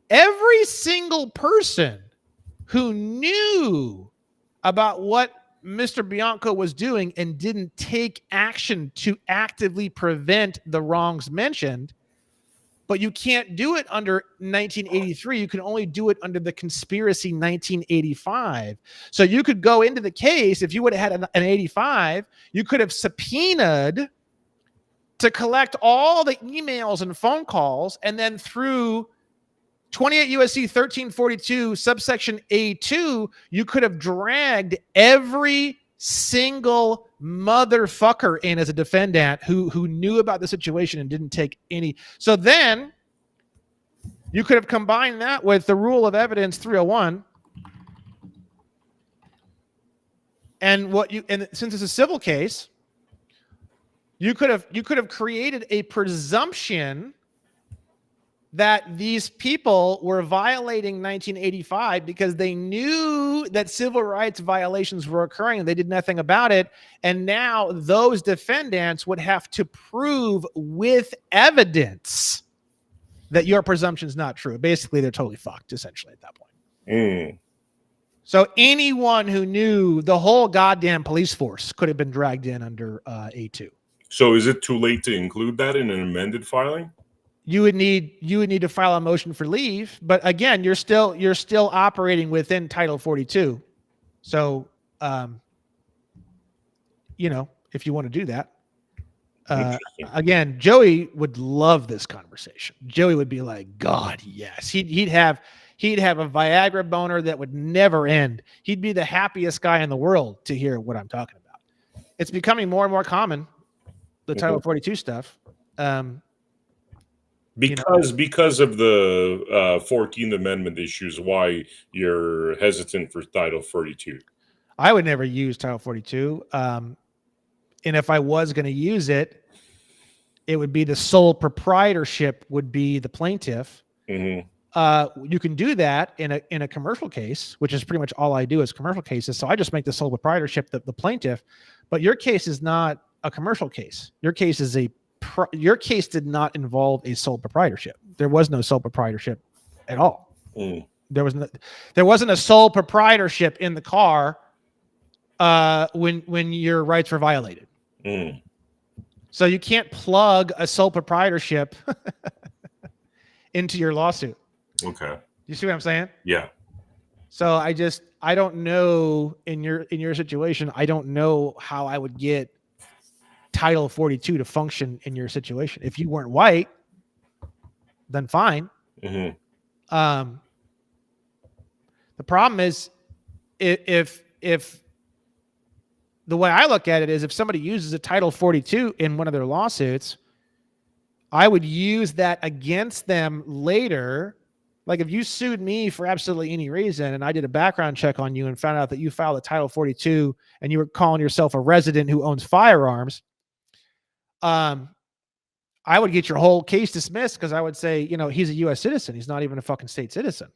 every single person who knew about what Mr. Bianco was doing and didn't take action to actively prevent the wrongs mentioned. But you can't do it under 1983. You can only do it under the conspiracy 1985. So you could go into the case, if you would have had an 85, you could have subpoenaed to collect all the emails and phone calls, and then through 28 USC 1342 subsection A2, you could have dragged every single motherfucker in as a defendant who knew about the situation and didn't take any. So then you could have combined that with the rule of evidence 301. And since it's a civil case, you could have created a presumption that these people were violating 1985 because they knew that civil rights violations were occurring and they did nothing about it. And now those defendants would have to prove with evidence that your presumption is not true. Basically, they're totally fucked, essentially, at that point. So anyone who knew, the whole goddamn police force could have been dragged in under A2. So is it too late to include that in an amended filing? You would need to file a motion for leave, but again, you're still operating within Title 42. So, if you want to do that, again, Joey would love this conversation. Joey would be like, God, yes. He'd have a Viagra boner that would never end. He'd be the happiest guy in the world to hear what I'm talking about. It's becoming more and more common, the Title 42 stuff. Because of the 14th Amendment issues, why you're hesitant for Title 42? I would never use Title 42. And if I was going to use it, it would be the sole proprietorship would be the plaintiff. Mm-hmm. You can do that in a commercial case, which is pretty much all I do is commercial cases. So I just make the sole proprietorship the plaintiff. But your case is not a commercial case. Your case is your case did not involve a sole proprietorship. There was no sole proprietorship at all. There wasn't a sole proprietorship in the car when your rights were violated. So you can't plug a sole proprietorship into your lawsuit. Okay. You see what I'm saying? Yeah. So I don't know in your situation, I don't know how I would get Title 42 to function in your situation. If you weren't white, then fine. Mm-hmm. The problem is if the way I look at it is if somebody uses a Title 42 in one of their lawsuits, I would use that against them later. Like if you sued me for absolutely any reason and I did a background check on you and found out that you filed a Title 42 and you were calling yourself a resident who owns firearms, I would get your whole case dismissed because I would say, he's a U.S. citizen. He's not even a fucking state citizen.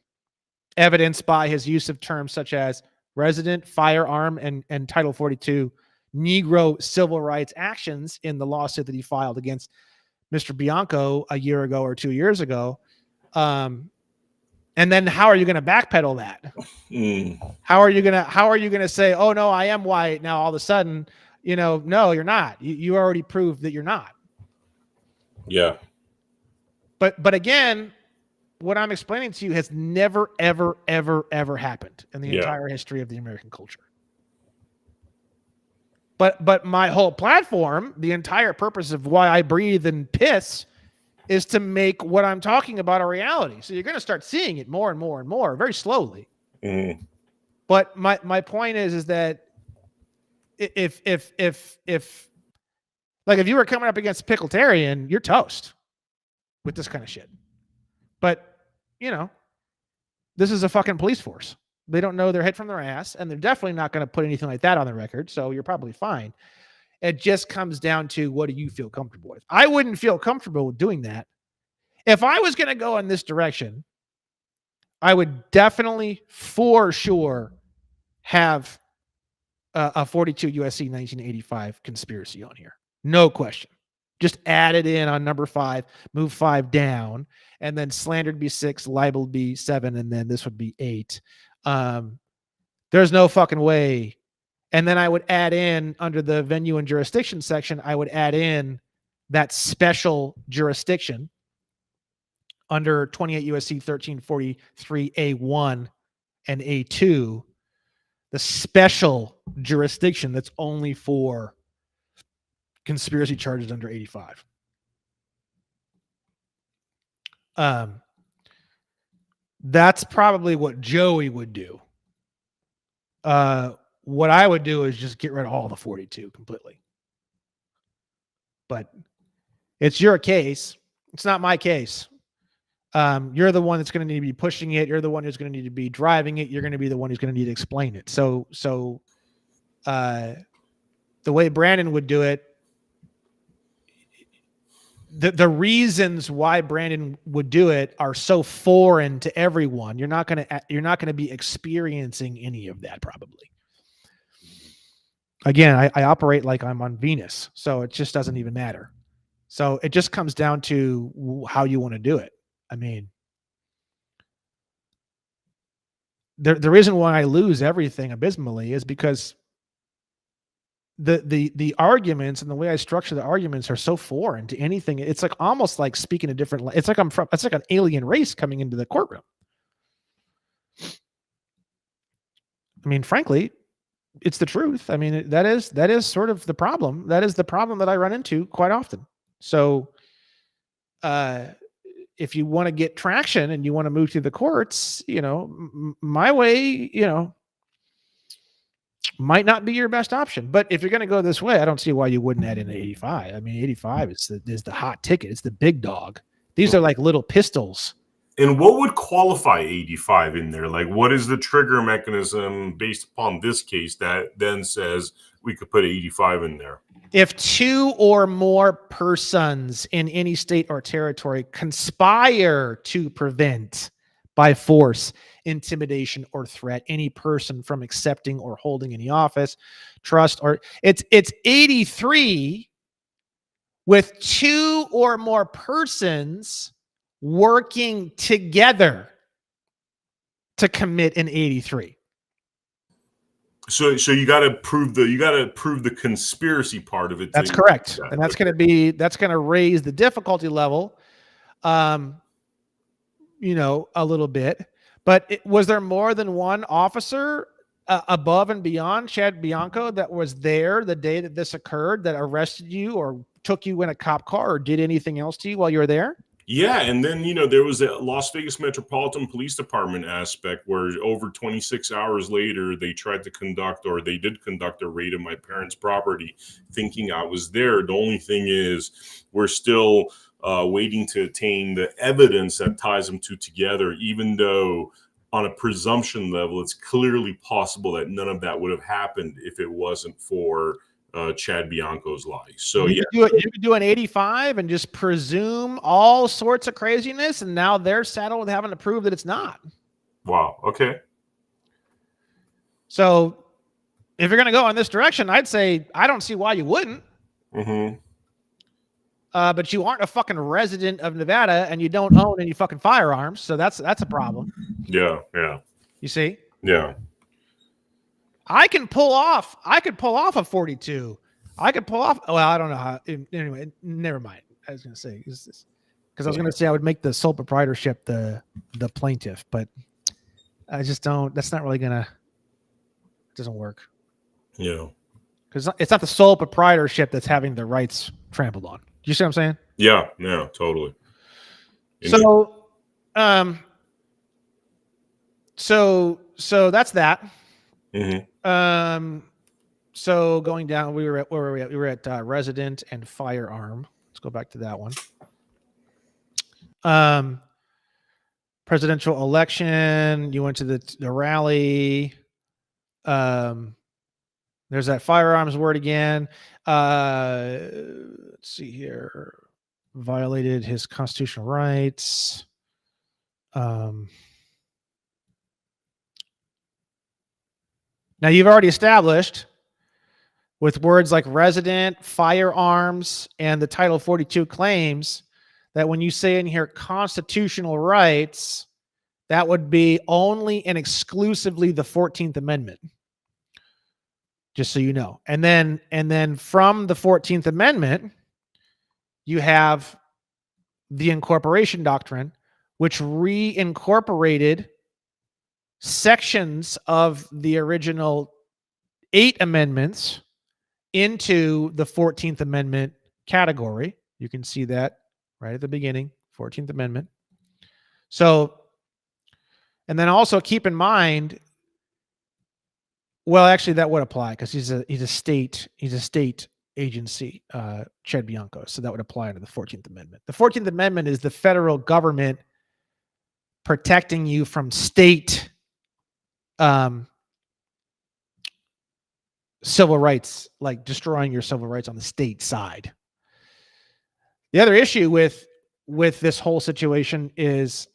Evidenced by his use of terms such as resident, firearm, and Title 42 Negro civil rights actions in the lawsuit that he filed against Mr. Bianco a year ago or 2 years ago. And then how are you going to backpedal that? How are you going to say, oh no, I am white now all of a sudden? No, you're not. You already proved that you're not. Yeah. But again, what I'm explaining to you has never, ever, ever, ever happened in the entire history of the American culture. But my whole platform, the entire purpose of why I breathe and piss is to make what I'm talking about a reality. So you're going to start seeing it more and more and more very slowly. But my point is that if like if you were coming up against Pickletarian, you're toast with this kind of shit. But this is a fucking police force. They don't know their head from their ass, and they're definitely not going to put anything like that on the record. So you're probably fine. It just comes down to, what do you feel comfortable with? I wouldn't feel comfortable with doing that. If I was going to go in this direction, I would definitely, for sure, have a 42 USC 1985 conspiracy on here. No question. Just add it in on number 5, move 5 down, and then slandered be 6, libel be 7, and then this would be 8. There's no fucking way. And then I would add in, under the venue and jurisdiction section, I would add in that special jurisdiction under 28 USC 1343 A1 and A2, the special jurisdiction that's only for conspiracy charges under 85. That's probably what Joey would do. What I would do is just get rid of all the 42 completely. But it's your case. It's not my case. You're the one that's going to need to be pushing it. You're the one who's going to need to be driving it. You're going to be the one who's going to need to explain it. So the way Brandon would do it, the reasons why Brandon would do it are so foreign to everyone. You're not going to be experiencing any of that probably. Again, I operate like I'm on Venus, so it just doesn't even matter. So it just comes down to how you want to do it. I mean, the reason why I lose everything abysmally is because the arguments and the way I structure the arguments are so foreign to anything. It's like almost like speaking a different. It's like it's like an alien race coming into the courtroom. I mean, frankly, it's the truth. I mean, that is sort of the problem. That is the problem that I run into quite often. So, if you want to get traction and you want to move through the courts, my way, might not be your best option. But if you're going to go this way, I don't see why you wouldn't add in 85. I mean, 85 is the hot ticket. It's the big dog. These are like little pistols. And what would qualify 85 in there? Like, what is the trigger mechanism based upon this case that then says we could put 85 in there? If 2 or more persons in any state or territory conspire to prevent by force, intimidation, or threat any person from accepting or holding any office, trust, or it's 83 with 2 or more persons working together to commit an 83. So you got to prove the conspiracy part of it. That's correct, and that's going to raise the difficulty level, a little bit. But was there more than one officer above and beyond Chad Bianco that was there the day that this occurred, that arrested you or took you in a cop car or did anything else to you while you were there? Yeah, and then, there was a Las Vegas Metropolitan Police Department aspect where over 26 hours later, they did conduct a raid of my parents' property thinking I was there. The only thing is we're still waiting to attain the evidence that ties them two together, even though on a presumption level, it's clearly possible that none of that would have happened if it wasn't for Chad Bianco's lies. So you could do an 85 and just presume all sorts of craziness, and now they're saddled with having to prove that it's not. Wow. Okay. So if you're going to go in this direction, I'd say I don't see why you wouldn't. Mm-hmm. But you aren't a fucking resident of Nevada, and you don't own any fucking firearms, so that's a problem. Yeah. You see? Yeah. I could pull off a 42. I could pull off. Well, I don't know how. Anyway, never mind. I was going to say because I was going to say I would make the sole proprietorship the plaintiff, but I just don't. That's not really gonna. It doesn't work. Yeah. Because it's not the sole proprietorship that's having their rights trampled on. Do you see what I'm saying? Yeah. Totally. So, so that's that. So going down, we were at where were we at? We were at resident and firearm. Let's go back to that one. Presidential election. You went to the rally. There's that firearms word again. Let's see here. Violated his constitutional rights. Now you've already established with words like resident, firearms, and the Title 42 claims that when you say in here constitutional rights, that would be only and exclusively the 14th Amendment. Just so you know. And then from the 14th Amendment, you have the incorporation doctrine, which reincorporated sections of the original 8 amendments into the 14th Amendment category. You can see that right at the beginning, 14th Amendment. So, and then also keep in mind, well, actually that would apply because he's a state agency, Chad Bianco. So that would apply under the 14th Amendment. The 14th Amendment is the federal government protecting you from state civil rights, like destroying your civil rights on the state side. The other issue with this whole situation is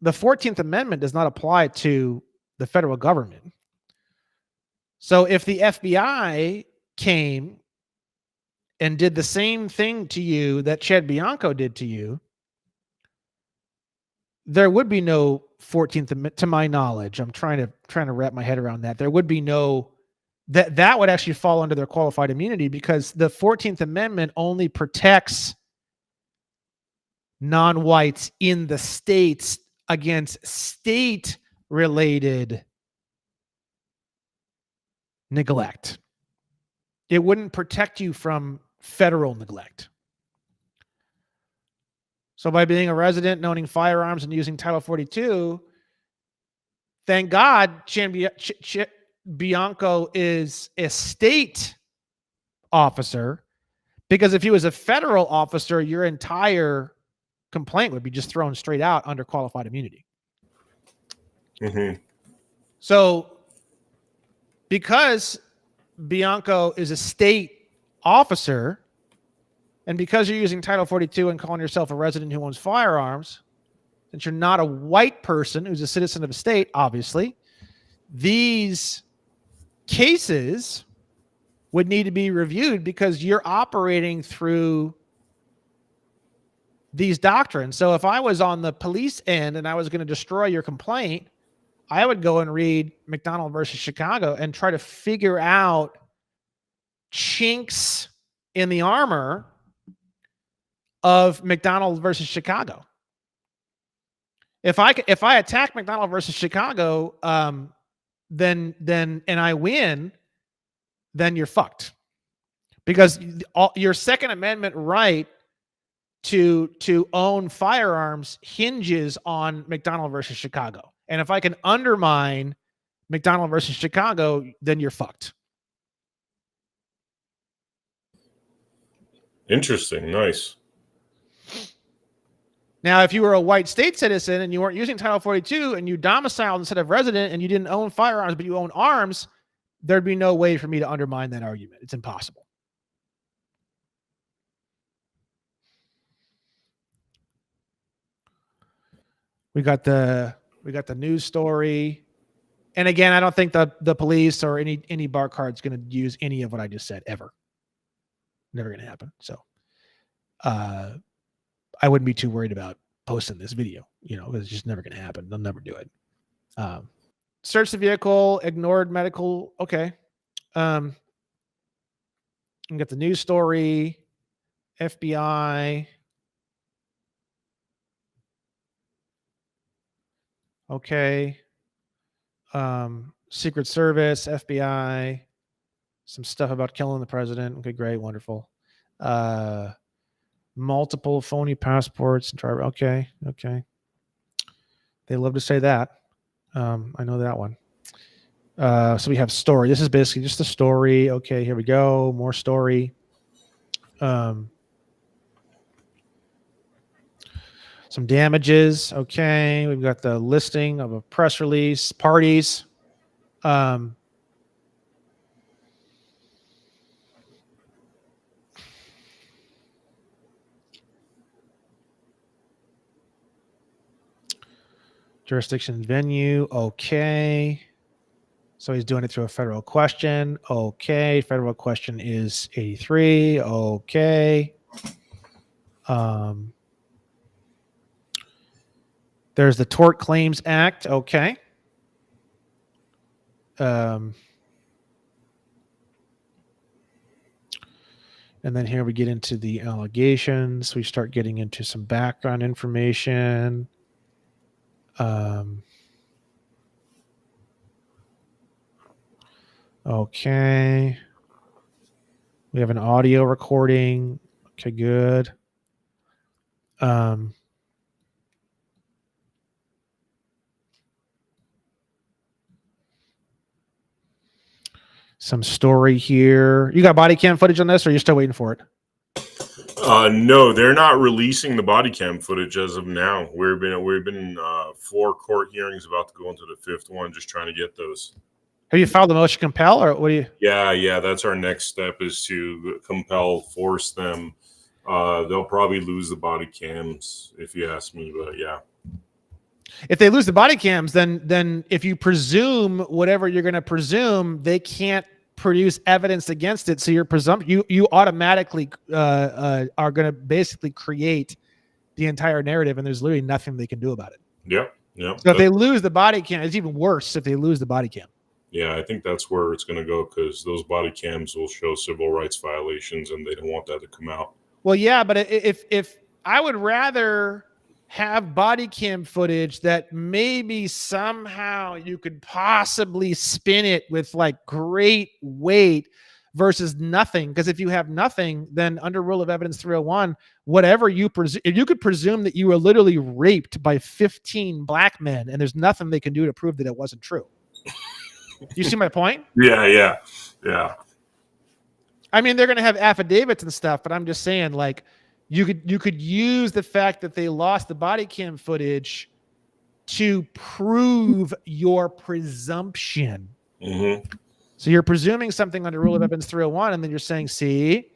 the 14th Amendment does not apply to the federal government. So if the FBI came and did the same thing to you that Chad Bianco did to you, there would be no 14th Amendment, to my knowledge. I'm trying to wrap my head around that. There would be no, that would actually fall under their qualified immunity because the 14th Amendment only protects non-whites in the states against state-related neglect. It wouldn't protect you from federal neglect. So by being a resident and owning firearms and using Title 42, thank God Bianco is a state officer, because if he was a federal officer, your entire complaint would be just thrown straight out under qualified immunity. Mm-hmm. So because Bianco is a state officer, and because you're using Title 42 and calling yourself a resident who owns firearms, since you're not a white person who's a citizen of a state, obviously, these cases would need to be reviewed because you're operating through these doctrines. So if I was on the police end and I was going to destroy your complaint, I would go and read McDonald versus Chicago and try to figure out chinks in the armor of McDonald versus Chicago. If I attack McDonald versus Chicago, then and I win, then you're fucked, because your Second Amendment right to own firearms hinges on McDonald versus Chicago. And if I can undermine McDonald versus Chicago, then you're fucked. Interesting. Nice. Now, if you were a white state citizen and you weren't using Title 42 and you domiciled instead of resident and you didn't own firearms, but you own arms, there'd be no way for me to undermine that argument. It's impossible. We got the news story. And again, I don't think the police or any bar card's going to use any of what I just said ever. Never going to happen. So I wouldn't be too worried about posting this video, it's just never going to happen. They'll never do it. Search the vehicle, ignored medical. Okay. You got the news story, FBI. Okay. Secret Service, FBI, some stuff about killing the president. Okay, great, wonderful. Multiple phony passports and driver. Okay. They love to say that. I know that one. So we have story. This is basically just the story. Okay, here we go. More story. Some damages. Okay, we've got the listing of a press release, parties. Jurisdiction venue. Okay. So he's doing it through a federal question. Okay. Federal question is 83. Okay. There's the Tort Claims Act. Okay. And then here we get into the allegations. We start getting into some background information. Okay. We have an audio recording. Okay, good. Some story here. You got body cam footage on this, or you're still waiting for it? No, they're not releasing the body cam footage as of now. We've been 4 court hearings, about to go into the 5th one, just trying to get those. Have you filed the motion to compel, or what do you? Yeah. That's our next step, is to compel, force them. They'll probably lose the body cams, if you ask me, but yeah. If they lose the body cams, then if you presume whatever you're going to presume, they can't produce evidence against it. So you automatically are going to basically create the entire narrative, and there's literally nothing they can do about it. Yeah. So if they lose the body cam, it's even worse if they lose the body cam. Yeah, I think that's where it's going to go, because those body cams will show civil rights violations, and they don't want that to come out. Well, yeah, but if I would rather have body cam footage that maybe somehow you could possibly spin it with like great weight versus nothing. Because if you have nothing, then under Rule of Evidence 301, whatever you presume, if you could presume that you were literally raped by 15 black men and there's nothing they can do to prove that it wasn't true. You see my point? Yeah. I mean, they're going to have affidavits and stuff, but I'm just saying, like, you could use the fact that they lost the body cam footage to prove your presumption. Mm-hmm. So you're presuming something under Rule of Evidence 301, and then you're saying, see,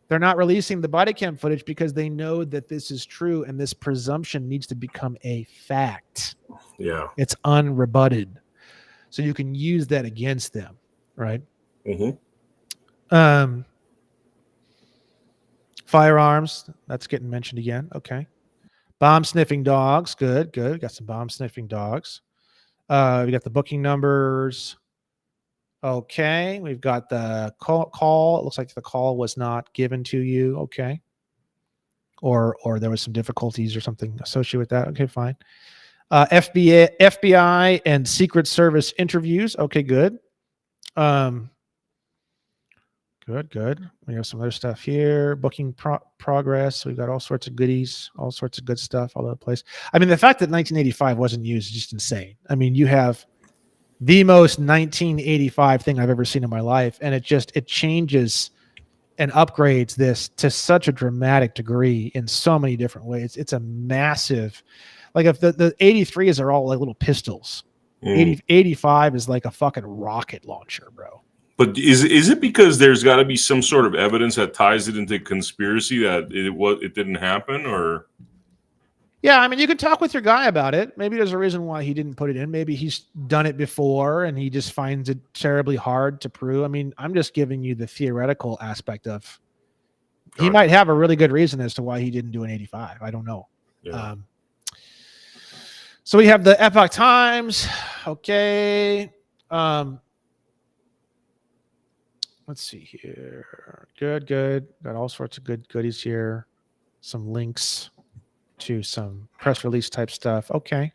they're not releasing the body cam footage because they know that this is true, and this presumption needs to become a fact. Yeah. It's unrebutted. So you can use that against them, right? Mm-hmm. Firearms, that's getting mentioned again. Okay. Bomb sniffing dogs. Good. Got some bomb sniffing dogs. We got the booking numbers. Okay. We've got the call. It looks like the call was not given to you. Okay. Or there was some difficulties or something associated with that. Okay, fine. FBI and Secret Service interviews. Okay, good. Good. We have some other stuff here. Booking progress. We've got all sorts of goodies, all sorts of good stuff all over the place. I mean, the fact that 1985 wasn't used is just insane. I mean, you have the most 1985 thing I've ever seen in my life, and it changes and upgrades this to such a dramatic degree in so many different ways. It's a massive, like, if the 83s are all like little pistols, 85 is like a fucking rocket launcher, bro. But is it because there's got to be some sort of evidence that ties it into conspiracy that it didn't happen, or? Yeah, I mean, you could talk with your guy about it. Maybe there's a reason why he didn't put it in. Maybe he's done it before and he just finds it terribly hard to prove. I mean, I'm just giving you the theoretical aspect of. He might have a really good reason as to why he didn't do an 85. I don't know. Yeah. So we have the Epoch Times. Okay. Let's see here. Good. Got all sorts of good goodies here. Some links to some press release type stuff. Okay.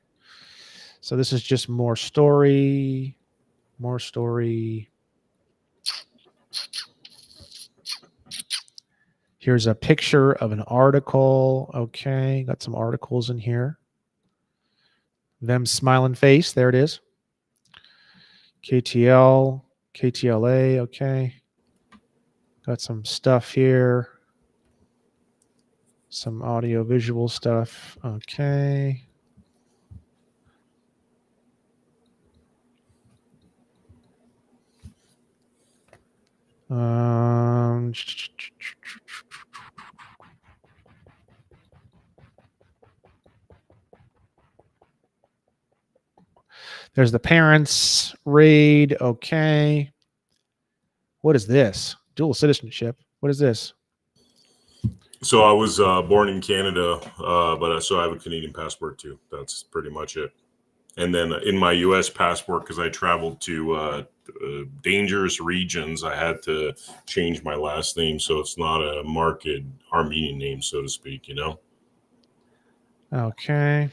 So this is just more story. Here's a picture of an article. Okay. Got some articles in here. Them smiling face. There it is. KTL, KTLA. Okay. Got some stuff here. Some audio visual stuff. Okay. There's the parents raid. Okay. What is this? Dual citizenship. What is this? So I was born in Canada, but so I have a Canadian passport too. That's pretty much it. And then in my U.S. passport, because I traveled to dangerous regions, I had to change my last name so it's not a marked Armenian name, so to speak. You know. Okay.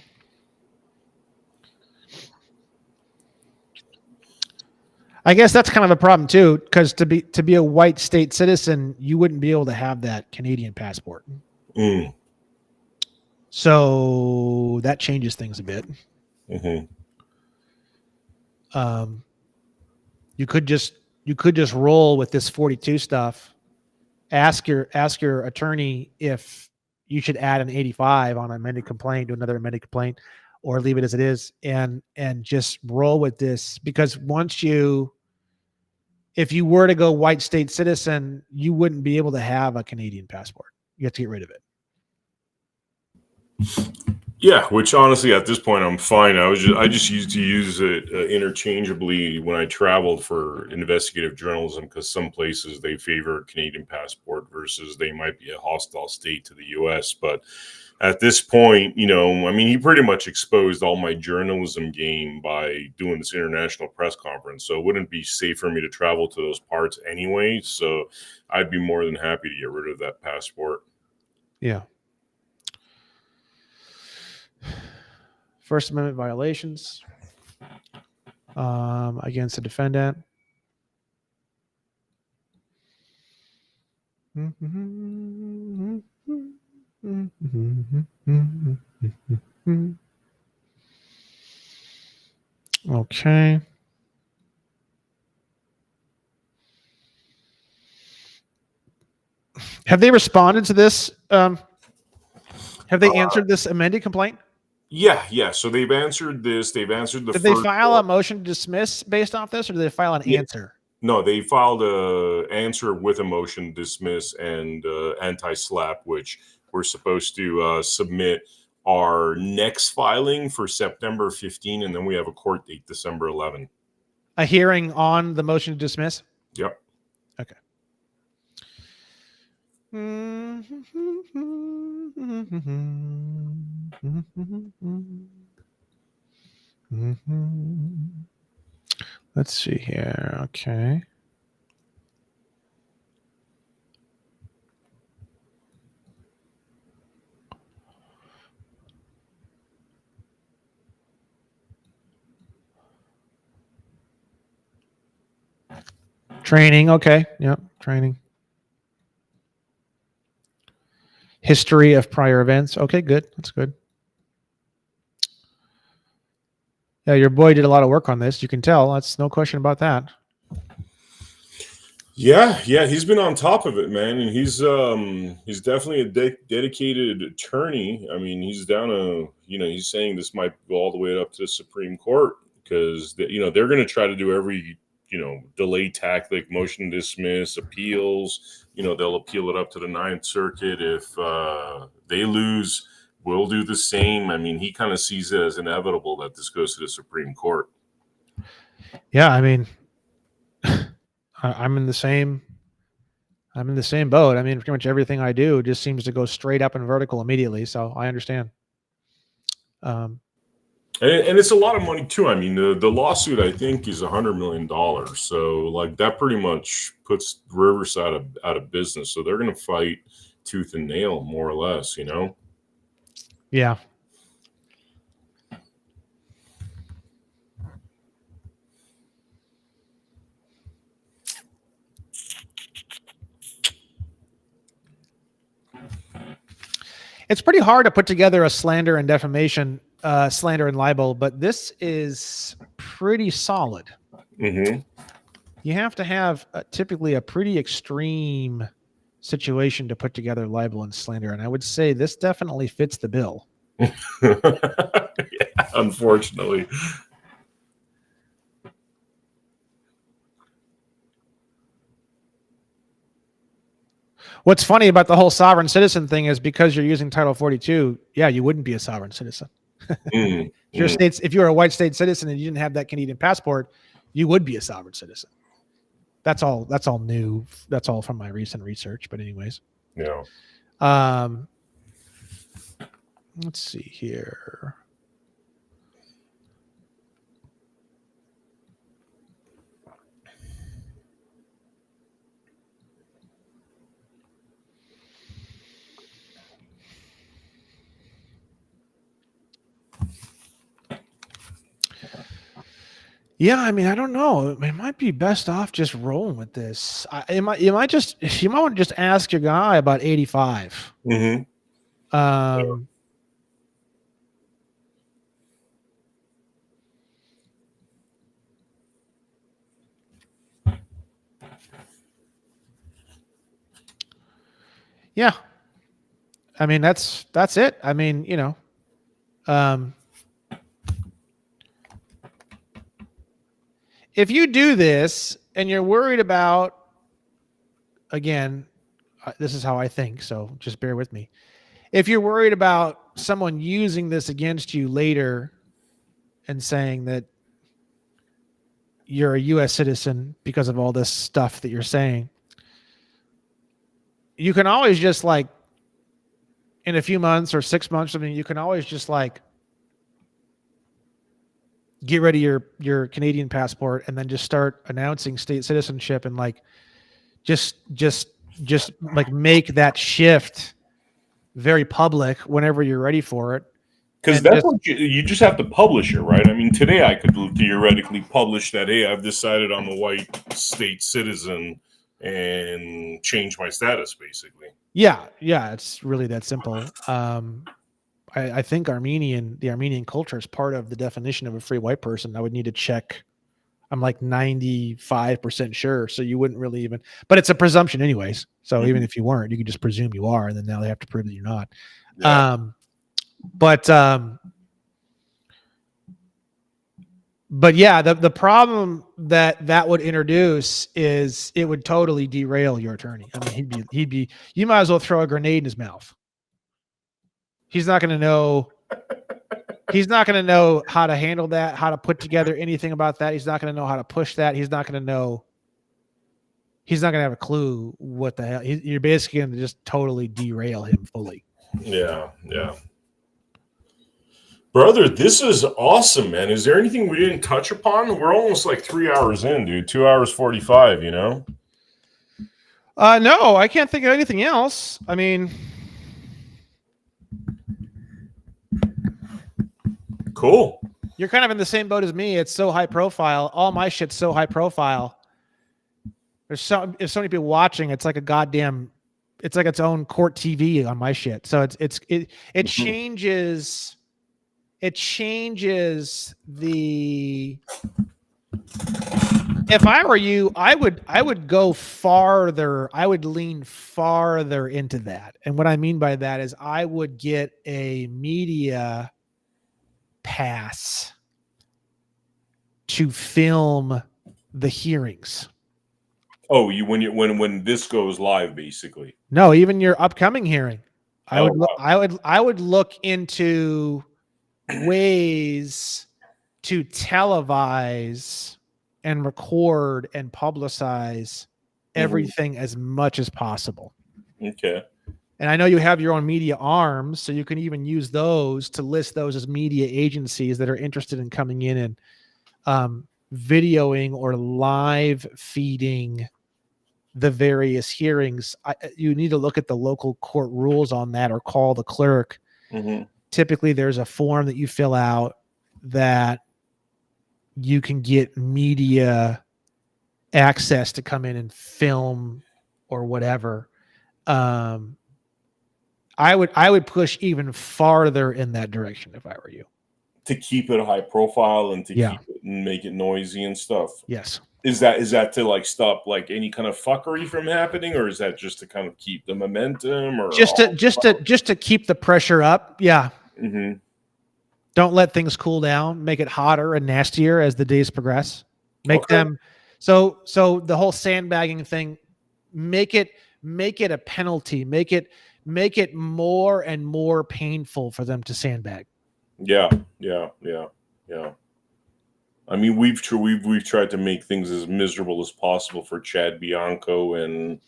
I guess that's kind of a problem too, because to be a white state citizen, you wouldn't be able to have that Canadian passport. Mm. So that changes things a bit. Mm-hmm. You could just roll with this 42 stuff. Ask your attorney if you should add an 85 on an amended complaint to another amended complaint, or leave it as it is, and just roll with this, because if you were to go white state citizen, you wouldn't be able to have a Canadian passport. You have to get rid of it. Yeah, which honestly at this point I'm fine. I just used to use it interchangeably when I traveled for investigative journalism, because some places they favor Canadian passport versus they might be a hostile state to the U.S. But at this point, you know, I mean, he pretty much exposed all my journalism game by doing this international press conference. So it wouldn't be safe for me to travel to those parts anyway. So I'd be more than happy to get rid of that passport. Yeah. First Amendment violations against the defendant. Okay. Have they responded to this? Have they answered this amended complaint? Yeah. So they've answered this. They've answered the. Did they file a motion to dismiss based off this, or did they file an answer? No, they filed a answer with a motion to dismiss and anti-SLAPP, which we're supposed to submit our next filing for September 15, and then we have a court date December 11. A hearing on the motion to dismiss? Yep. Okay. Let's see here. Okay. Training. Okay. Yep. Training. History of prior events. Okay, good. That's good. Yeah, your boy did a lot of work on this. You can tell. That's no question about that. Yeah, he's been on top of it, man, and he's definitely a dedicated attorney. I mean, he's down he's saying this might go all the way up to the Supreme Court, because they're going to try to do every delay tactic, motion to dismiss, appeals. They'll appeal it up to the Ninth Circuit. If they lose, we'll do the same. I mean, he kind of sees it as inevitable that this goes to the Supreme Court. Yeah, I mean, I'm in the same boat. I mean, pretty much everything I do just seems to go straight up and vertical immediately. So I understand. And it's a lot of money too. I mean, the lawsuit I think is $100 million. So like that pretty much puts Riverside out of business. So they're going to fight tooth and nail, more or less. Yeah. It's pretty hard to put together a slander and defamation, slander and libel, but this is pretty solid. you have to have typically a pretty extreme situation to put together libel and slander. And I would say this definitely fits the bill. Yeah, unfortunately. What's funny about the whole sovereign citizen thing is because you're using Title 42, yeah, you wouldn't be a sovereign citizen. If you were a white state citizen and you didn't have that Canadian passport, you would be a sovereign citizen. That's all new. That's all from my recent research. But anyways. Yeah. Let's see here. Yeah, I mean, I don't know. It might be best off just rolling with this. You might want to just ask your guy about 85. Yeah. I mean, that's it. I mean, if you do this and you're worried about, again, this is how I think, so just bear with me. If you're worried about someone using this against you later and saying that you're a U.S. citizen because of all this stuff that you're saying, you can always just like, in a few months or 6 months, I mean, you can always just like get rid of your Canadian passport and then just start announcing state citizenship and like just like make that shift very public whenever you're ready for it. Because that's what you just have to publish it, right? I mean, today I could theoretically publish that, hey, I've decided I'm a white state citizen and change my status, basically. Yeah, it's really that simple. I think the Armenian culture is part of the definition of a free white person. I would need to check. I'm like 95% sure. So you wouldn't really even, but it's a presumption anyways. So even if you weren't, you could just presume you are, and then now they have to prove that you're not. Yeah. But yeah, the problem that would introduce is it would totally derail your attorney. I mean, he'd be. You might as well throw a grenade in his mouth. He's not going to know. He's not going to know how to handle that, how to put together anything about that. He's not going to know how to push that. He's not going to know. He's not going to have a clue what the hell. You're basically going to just totally derail him fully. Yeah. Brother, this is awesome, man. Is there anything we didn't touch upon? We're almost like 3 hours in, dude. 2 hours 45, you know? No, I can't think of anything else. I mean, cool. You're kind of in the same boat as me. It's so high profile. All my shit's so high profile. There's so many people watching. It's like a goddamn. It's like its own court TV on my shit. So it changes. It changes the. If I were you, I would go farther. I would lean farther into that. And what I mean by that is I would get a media pass to film the hearings. Oh, when this goes live, basically. No, even your upcoming hearing. I would look into ways to televise and record and publicize everything as much as possible. Okay. And I know you have your own media arms, so you can even use those to list those as media agencies that are interested in coming in and videoing or live feeding the various hearings. You need to look at the local court rules on that or call the clerk. Typically, there's a form that you fill out that you can get media access to come in and film or whatever. I would push even farther in that direction if I were you. to keep it high profile and to Yeah. keep it and make it noisy and stuff. Yes. Is that to like stop like any kind of fuckery from happening, or is that just to kind of keep the momentum, or just to keep the pressure up? Yeah. Mm-hmm. Don't let things cool down. Make it hotter and nastier as the days progress. Make them so the whole sandbagging thing. Make it a penalty. Make it more and more painful for them to sandbag. Yeah. I mean, we've tried to make things as miserable as possible for Chad Bianco, and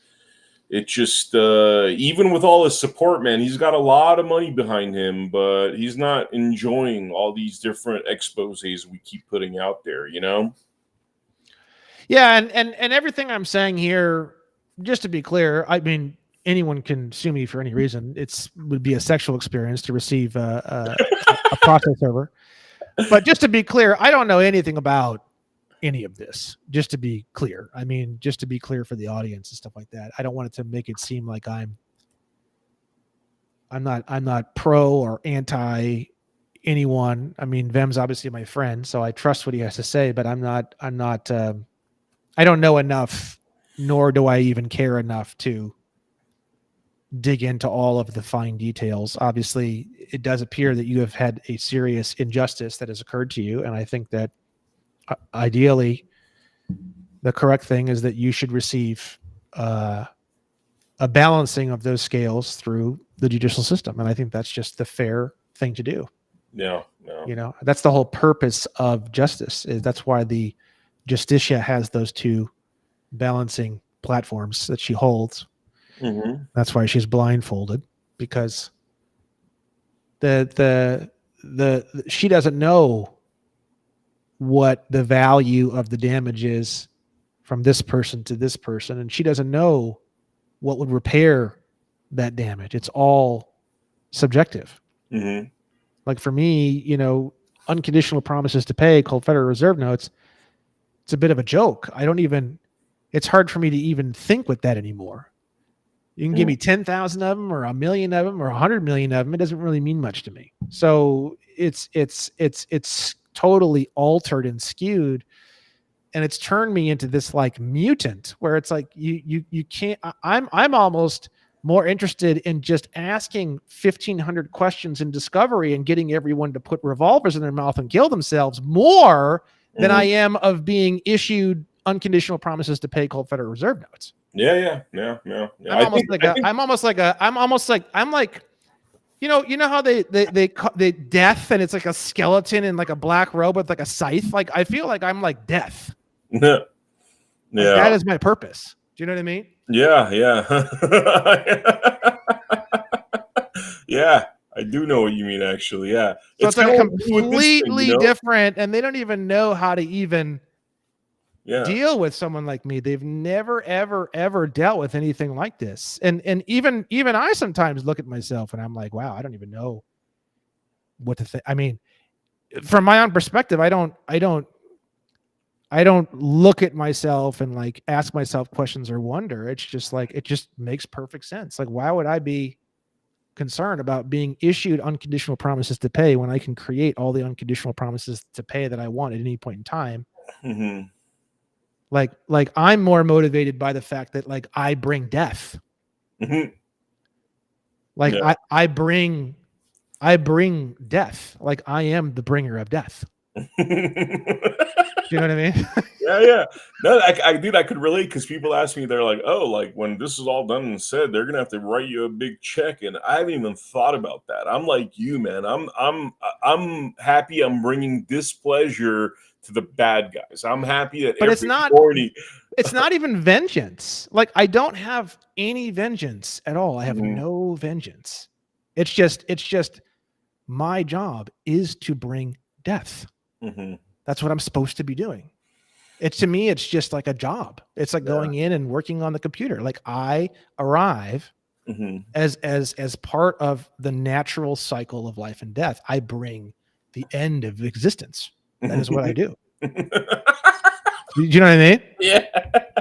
it just even with all his support, man, he's got a lot of money behind him, but he's not enjoying all these different exposés we keep putting out there, you know? Yeah, and everything I'm saying here, just to be clear, I mean, anyone can sue me for any reason. Would be a sexual experience to receive a process server. But just to be clear, I don't know anything about any of this. Just to be clear, I mean, just to be clear for the audience and stuff like that. I don't want it to make it seem like I'm not pro or anti anyone. I mean, Vem's obviously my friend, so I trust what he has to say. But I'm not. I don't know enough, nor do I even care enough to dig into all of the fine details. Obviously, it does appear that you have had a serious injustice that has occurred to you. And I think that ideally, the correct thing is that you should receive a balancing of those scales through the judicial system. And I think that's just the fair thing to do. Yeah. You know, that's the whole purpose of justice. That's why the Justicia has those two balancing platforms that she holds. Mm-hmm. That's why she's blindfolded, because she doesn't know what the value of the damage is from this person to this person, and she doesn't know what would repair that damage. It's all subjective. Mm-hmm. Like for me, you know, unconditional promises to pay called Federal Reserve notes, it's a bit of a joke. It's hard for me to even think with that anymore. You can give me 10,000 of them or 1,000,000 of them or 100 million of them. It doesn't really mean much to me. So it's totally altered and skewed. And it's turned me into this like mutant where it's like, you can't, I'm almost more interested in just asking 1,500 questions in discovery and getting everyone to put revolvers in their mouth and kill themselves more than I am of being issued unconditional promises to pay called Federal Reserve notes. Yeah. I'm like, you know how they death and it's like a skeleton in like a black robe with like a scythe. Like I feel like I'm like death. Yeah. Like, that is my purpose. Do you know what I mean? Yeah. Yeah. I do know what you mean, actually. Yeah. So it's like completely different, and they don't even know how to even deal with someone like me. They've never, ever dealt with anything like this. And even I sometimes look at myself and I'm like, wow, I don't even know what to think. I mean, from my own perspective, I don't look at myself and like ask myself questions or wonder. It's just like, it just makes perfect sense. Like, why would I be concerned about being issued unconditional promises to pay when I can create all the unconditional promises to pay that I want at any point in time? Mm-hmm. Like I'm more motivated by the fact that like I bring death. Mm-hmm. Like I bring death. Like I am the bringer of death. Do you know what I mean? Yeah. No, I could relate, because people ask me, they're like, oh, like when this is all done and said, they're gonna have to write you a big check, and I haven't even thought about that. I'm like you, man. I'm happy I'm bringing displeasure to the bad guys. I'm happy that, but it's not even vengeance. Like I don't have any vengeance at all. I have no vengeance. It's just my job is to bring death. Mm-hmm. That's what I'm supposed to be doing. To me, it's just like a job. It's like going in and working on the computer. Like I arrive as part of the natural cycle of life and death. I bring the end of existence. That is what I do. Do you know what I mean? Yeah.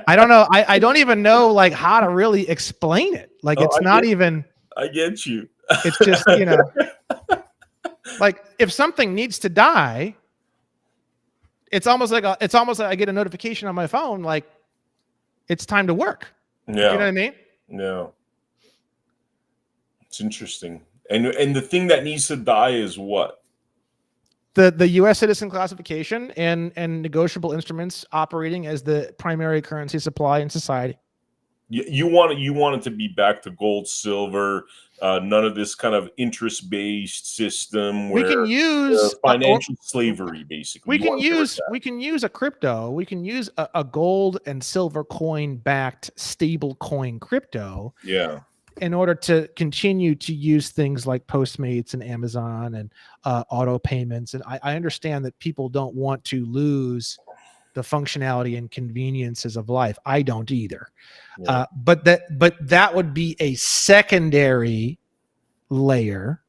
I don't know. I don't even know like how to really explain it. Like I get you. It's just, you know, Like if something needs to die, it's almost like I get a notification on my phone, like it's time to work. Yeah. You know what I mean? Yeah. It's interesting. And the thing that needs to die is what? The U.S. citizen classification and negotiable instruments operating as the primary currency supply in society. You want it to be back to gold, silver, none of this kind of interest-based system where we can use financial slavery, basically. We can use a crypto. We can use a gold and silver coin backed stable coin crypto. Yeah. In order to continue to use things like Postmates and Amazon and auto payments. And I understand that people don't want to lose the functionality and conveniences of life. I don't either. Yeah. But that would be a secondary layer.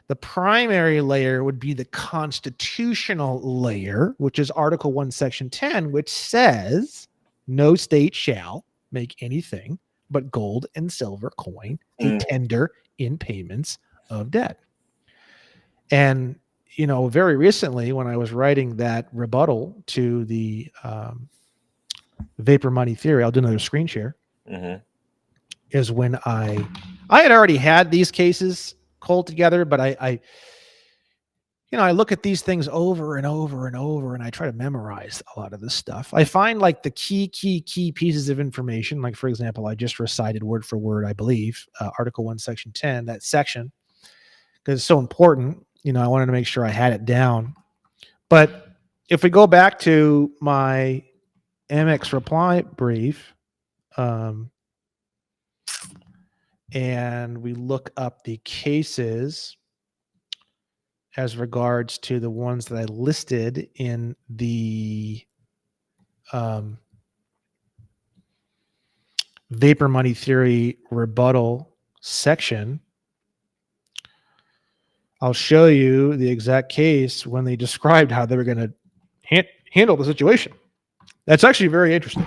The primary layer would be the constitutional layer, which is Article 1, Section 10, which says no state shall make anything but gold and silver coin a tender in payments of debt. And, you know, very recently when I was writing that rebuttal to the vapor money theory, I'll do another screen share, is when I had already had these cases culled together, but I look at these things over and over and over, and I try to memorize a lot of this stuff. I find like the key pieces of information, like for example, I just recited word for word, I believe, Article 1, Section 10, that section, because it's so important. You know, I wanted to make sure I had it down. But if we go back to my MX reply brief, and we look up the cases as regards to the ones that I listed in the vapor money theory rebuttal section, I'll show you the exact case when they described how they were going to handle the situation. That's actually very interesting.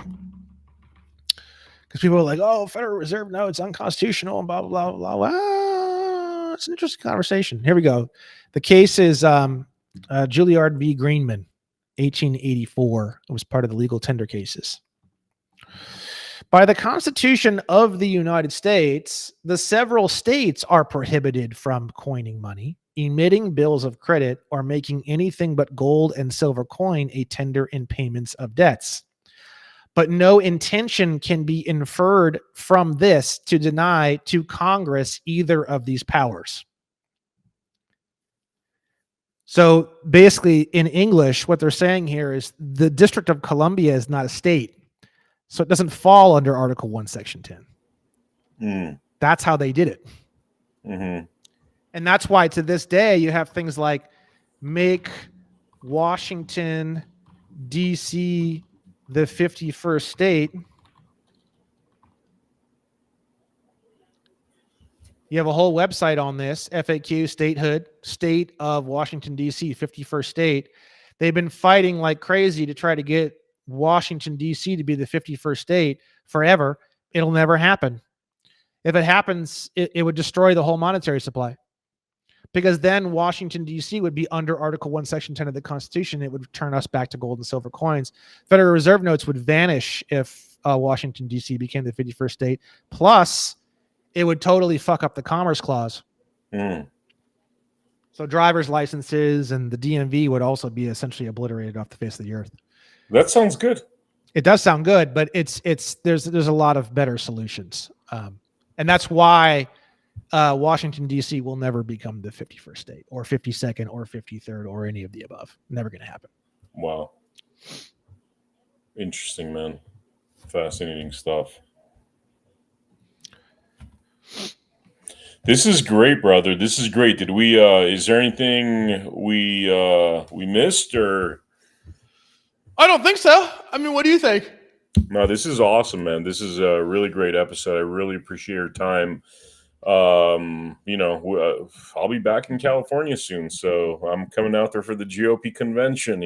Because people are like, oh, Federal Reserve notes unconstitutional and blah, blah, blah, blah. Well, it's an interesting conversation. Here we go. The case is Juilliard v. Greenman, 1884. It was part of the legal tender cases. By the Constitution of the United States, the several states are prohibited from coining money, emitting bills of credit, or making anything but gold and silver coin a tender in payments of debts. But no intention can be inferred from this to deny to Congress either of these powers. So basically, in English, what they're saying here is the District of Columbia is not a state. So it doesn't fall under Article 1, Section 10. That's how they did it. And that's why to this day, you have things like make Washington, D.C. the 51st state. You have a whole website on this, FAQ, statehood, state of Washington, D.C., 51st state. They've been fighting like crazy to try to get Washington, D.C. to be the 51st state forever. It'll never happen. If it happens, it would destroy the whole monetary supply. Because then Washington, D.C. would be under Article 1, Section 10 of the Constitution. It would turn us back to gold and silver coins. Federal Reserve notes would vanish if Washington, D.C. became the 51st state. Plus, it would totally fuck up the Commerce Clause. So driver's licenses and the DMV would also be essentially obliterated off the face of the earth. That sounds good. It does sound good, but there's a lot of better solutions. And that's why Washington, D.C. will never become the 51st state or 52nd or 53rd or any of the above. Never going to happen. Wow. Interesting, man. Fascinating stuff. This is great, brother. This is great. Did we is there anything we missed or? I don't think so. I mean, what do you think? No, this is awesome, man. This is a really great episode. I really appreciate your time. I'll be back in California soon, so I'm coming out there for the GOP convention.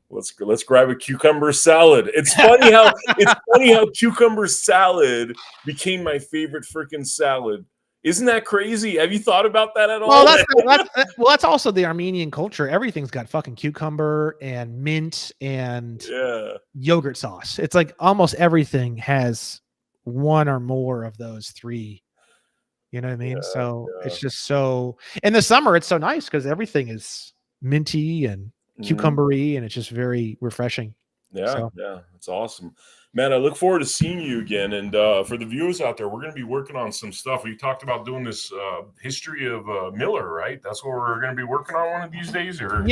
Let's grab a cucumber salad. It's funny how cucumber salad became my favorite freaking salad. Isn't that crazy? Have you thought about that at Well, all? that's also the Armenian culture. Everything's got fucking cucumber and mint and yogurt sauce. It's like almost everything has one or more of those three. You know what I mean? So it's just so, in the summer, it's so nice because everything is minty and cucumbery, and it's just very refreshing. Yeah, it's awesome, man. I look forward to seeing you again. And for the viewers out there, we're going to be working on some stuff. We talked about doing this history of Miller, right? That's what we're going to be working on one of these days, or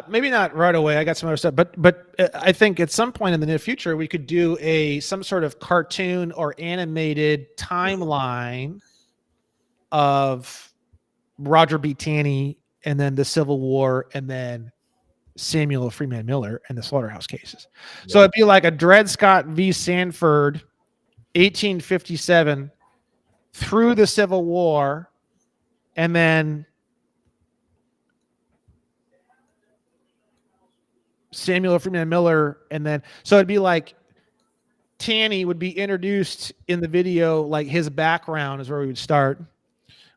maybe not right away. I got some other stuff, but I think at some point in the near future we could do some sort of cartoon or animated timeline of Roger B. Taney, and then the Civil War, and then Samuel Freeman Miller and the slaughterhouse cases. Yeah. So it'd be like a Dred Scott v. Sanford, 1857 through the Civil War, and then Samuel Freeman Miller, and then so it'd be like Taney would be introduced in the video, like his background is where we would start.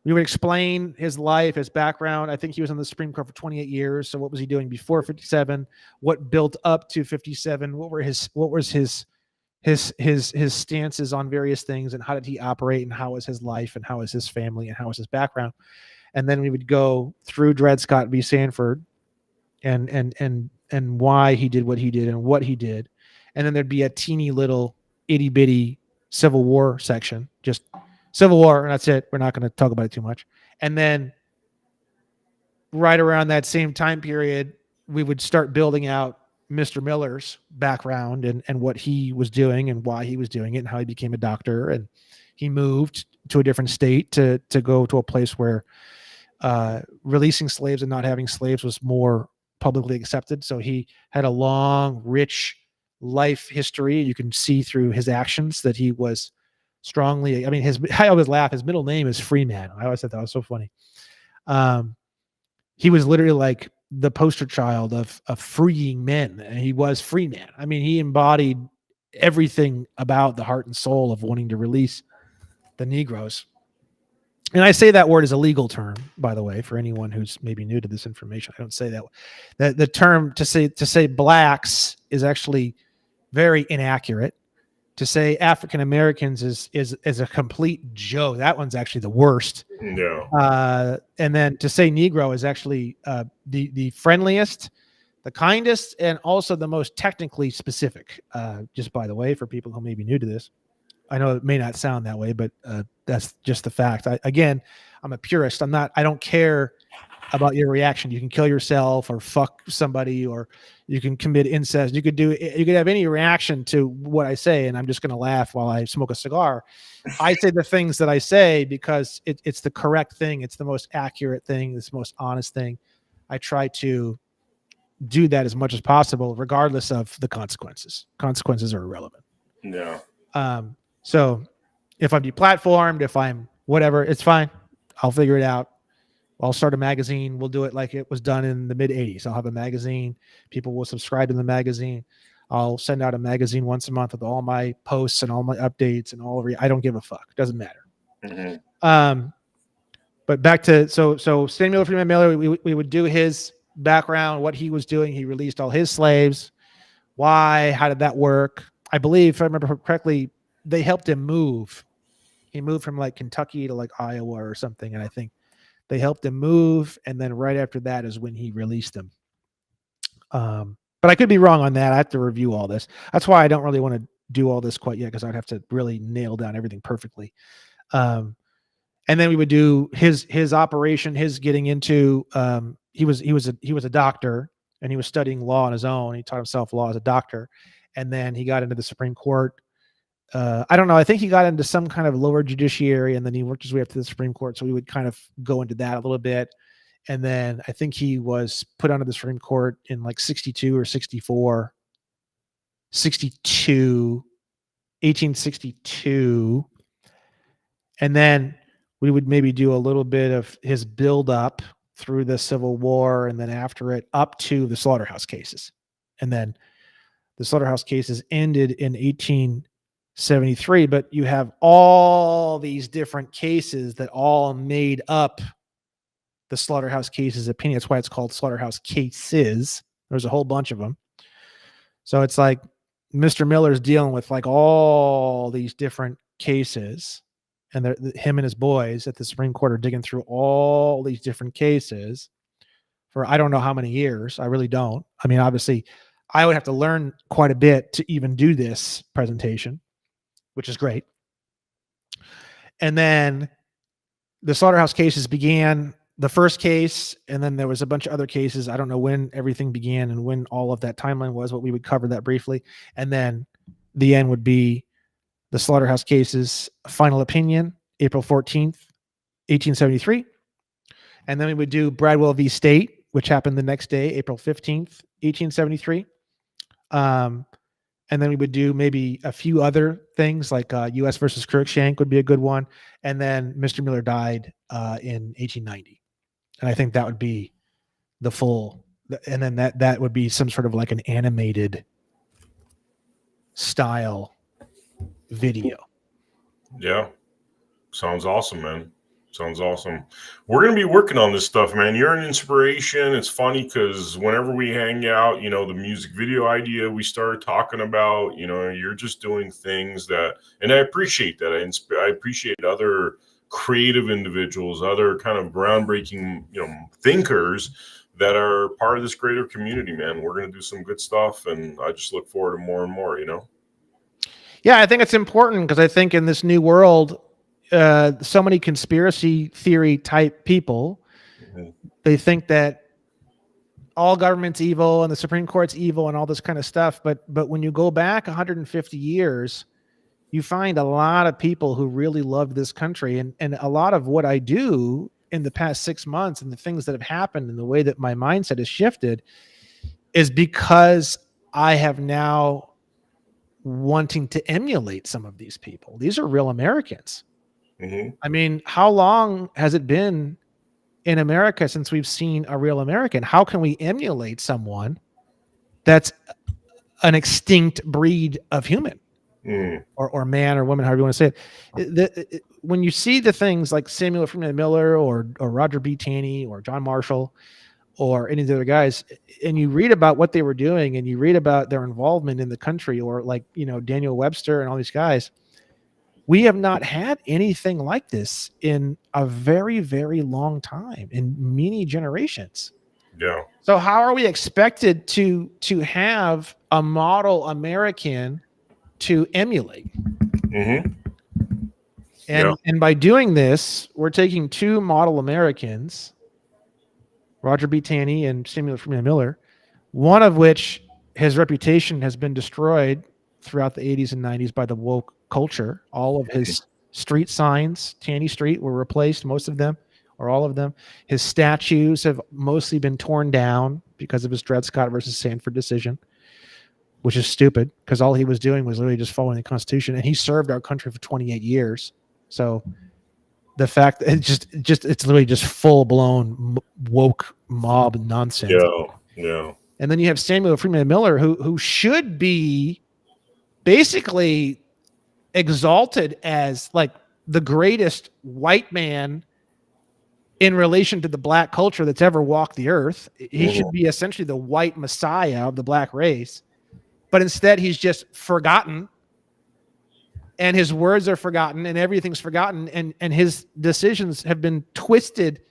We would explain his life, his background. I think he was on the Supreme Court for 28 years. So what was he doing before 57? What built up to 57? What was his stances on various things, and how did he operate, and how was his life, and how was his family, and how was his background? And then we would go through Dred Scott v. Sanford and why he did what he did and what he did. And then there'd be a teeny little itty bitty Civil War section, just Civil War, and that's it. We're not going to talk about it too much. And then right around that same time period, we would start building out Mr. Miller's background and what he was doing and why he was doing it and how he became a doctor. And he moved to a different state to go to a place where releasing slaves and not having slaves was more publicly accepted. So he had a long, rich life history. You can see through his actions that he was strongly, I mean, I always laugh, his middle name is Freeman. I always thought that was so funny. He was literally like the poster child of freeing men, and he was free man. I mean, he embodied everything about the heart and soul of wanting to release the Negroes. And I say that word as a legal term, by the way, for anyone who's maybe new to this information. I don't say that. The term to say blacks is actually very inaccurate. To say African Americans is a complete joke. That one's actually the worst. No. And then to say Negro is actually the friendliest, the kindest, and also the most technically specific. Just by the way, for people who may be new to this, I know it may not sound that way, but that's just the fact. I'm a purist. I don't care about your reaction. You can kill yourself or fuck somebody, or you can commit incest. You could have any reaction to what I say, and I'm just going to laugh while I smoke a cigar. I say the things that I say because it's the correct thing. It's the most accurate thing. It's the most honest thing. I try to do that as much as possible, regardless of the consequences. Consequences are irrelevant. Yeah. So if I'm deplatformed, if I'm whatever, it's fine. I'll figure it out. I'll start a magazine. We'll do it like it was done in the mid 80s. I'll have a magazine. People will subscribe to the magazine. I'll send out a magazine once a month with all my posts and all my updates and I don't give a fuck. It doesn't matter. Mm-hmm. But back to, so Samuel Freeman Miller, we would do his background, what he was doing. He released all his slaves. Why? How did that work? I believe, if I remember correctly, they helped him move. He moved from like Kentucky to like Iowa or something. And I think they helped him move, and then right after that is when he released them. But I could be wrong on that. I have to review all this. That's why I don't really want to do all this quite yet, because I'd have to really nail down everything perfectly. And then we would do his operation, his getting into. He was a doctor, and he was studying law on his own. He taught himself law as a doctor, and then he got into the Supreme Court. I don't know. I think he got into some kind of lower judiciary, and then he worked his way up to the Supreme Court. So we would kind of go into that a little bit. And then I think he was put onto the Supreme Court in like 62 or 64, 1862. And then we would maybe do a little bit of his build up through the Civil War, and then after it up to the slaughterhouse cases. And then the slaughterhouse cases ended in 1864. 1873, but you have all these different cases that all made up the slaughterhouse cases opinion. That's why it's called slaughterhouse cases. There's a whole bunch of them. So it's like Mr. Miller's dealing with like all these different cases, and him and his boys at the Supreme Court are digging through all these different cases for I don't know how many years. I really don't. I mean, obviously, I would have to learn quite a bit to even do this presentation, which is great. And then the slaughterhouse cases began, the first case, and then there was a bunch of other cases. I don't know when everything began and when all of that timeline was, but we would cover that briefly. And then the end would be the slaughterhouse cases final opinion, April 14th, 1873. And then we would do Bradwell v. State, which happened the next day, April 15th, 1873. And then we would do maybe a few other things like U.S. versus Cruikshank would be a good one. And then Mr. Miller died in 1890. And I think that would be the full, and then that would be some sort of like an animated style video. Yeah. Sounds awesome, man. Sounds awesome. We're going to be working on this stuff, man. You're an inspiration. It's funny because whenever we hang out, you know, the music video idea we started talking about, you know, you're just doing things that, and I appreciate that. I appreciate other creative individuals, other kind of groundbreaking, you know, thinkers that are part of this greater community, man. We're going to do some good stuff, and I just look forward to more and more, you know? Yeah, I think it's important because I think in this new world, so many conspiracy theory type people, they think that all government's evil and the Supreme Court's evil and all this kind of stuff. But when you go back 150 years, you find a lot of people who really loved this country. And a lot of what I do in the past 6 months and the things that have happened and the way that my mindset has shifted is because I have now wanting to emulate some of these people. These are real Americans. Mm-hmm. I mean, how long has it been in America since we've seen a real American? How can we emulate someone that's an extinct breed of human or man or woman, however you want to say it? When you see the things like Samuel Freeman Miller or Roger B. Taney or John Marshall or any of the other guys, and you read about what they were doing and you read about their involvement in the country, or like, you know, Daniel Webster and all these guys, we have not had anything like this in a very, very long time, in many generations. Yeah. So how are we expected to have a model American to emulate? Mm-hmm. And by doing this, we're taking two model Americans, Roger B. Taney and Samuel Freeman Miller, one of which his reputation has been destroyed throughout the 80s and 90s by the woke culture. All of his street signs, Taney Street, were replaced, most of them, or all of them. His statues have mostly been torn down because of his Dred Scott versus Sanford decision, which is stupid because all he was doing was literally just following the Constitution, and he served our country for 28 years. So the fact that it's literally just full blown woke mob nonsense. Yeah. And then you have Samuel Freeman Miller, who should be basically exalted as like the greatest white man in relation to the black culture that's ever walked the earth. He should be essentially the white messiah of the black race, but instead he's just forgotten, and his words are forgotten, and everything's forgotten, and his decisions have been twisted,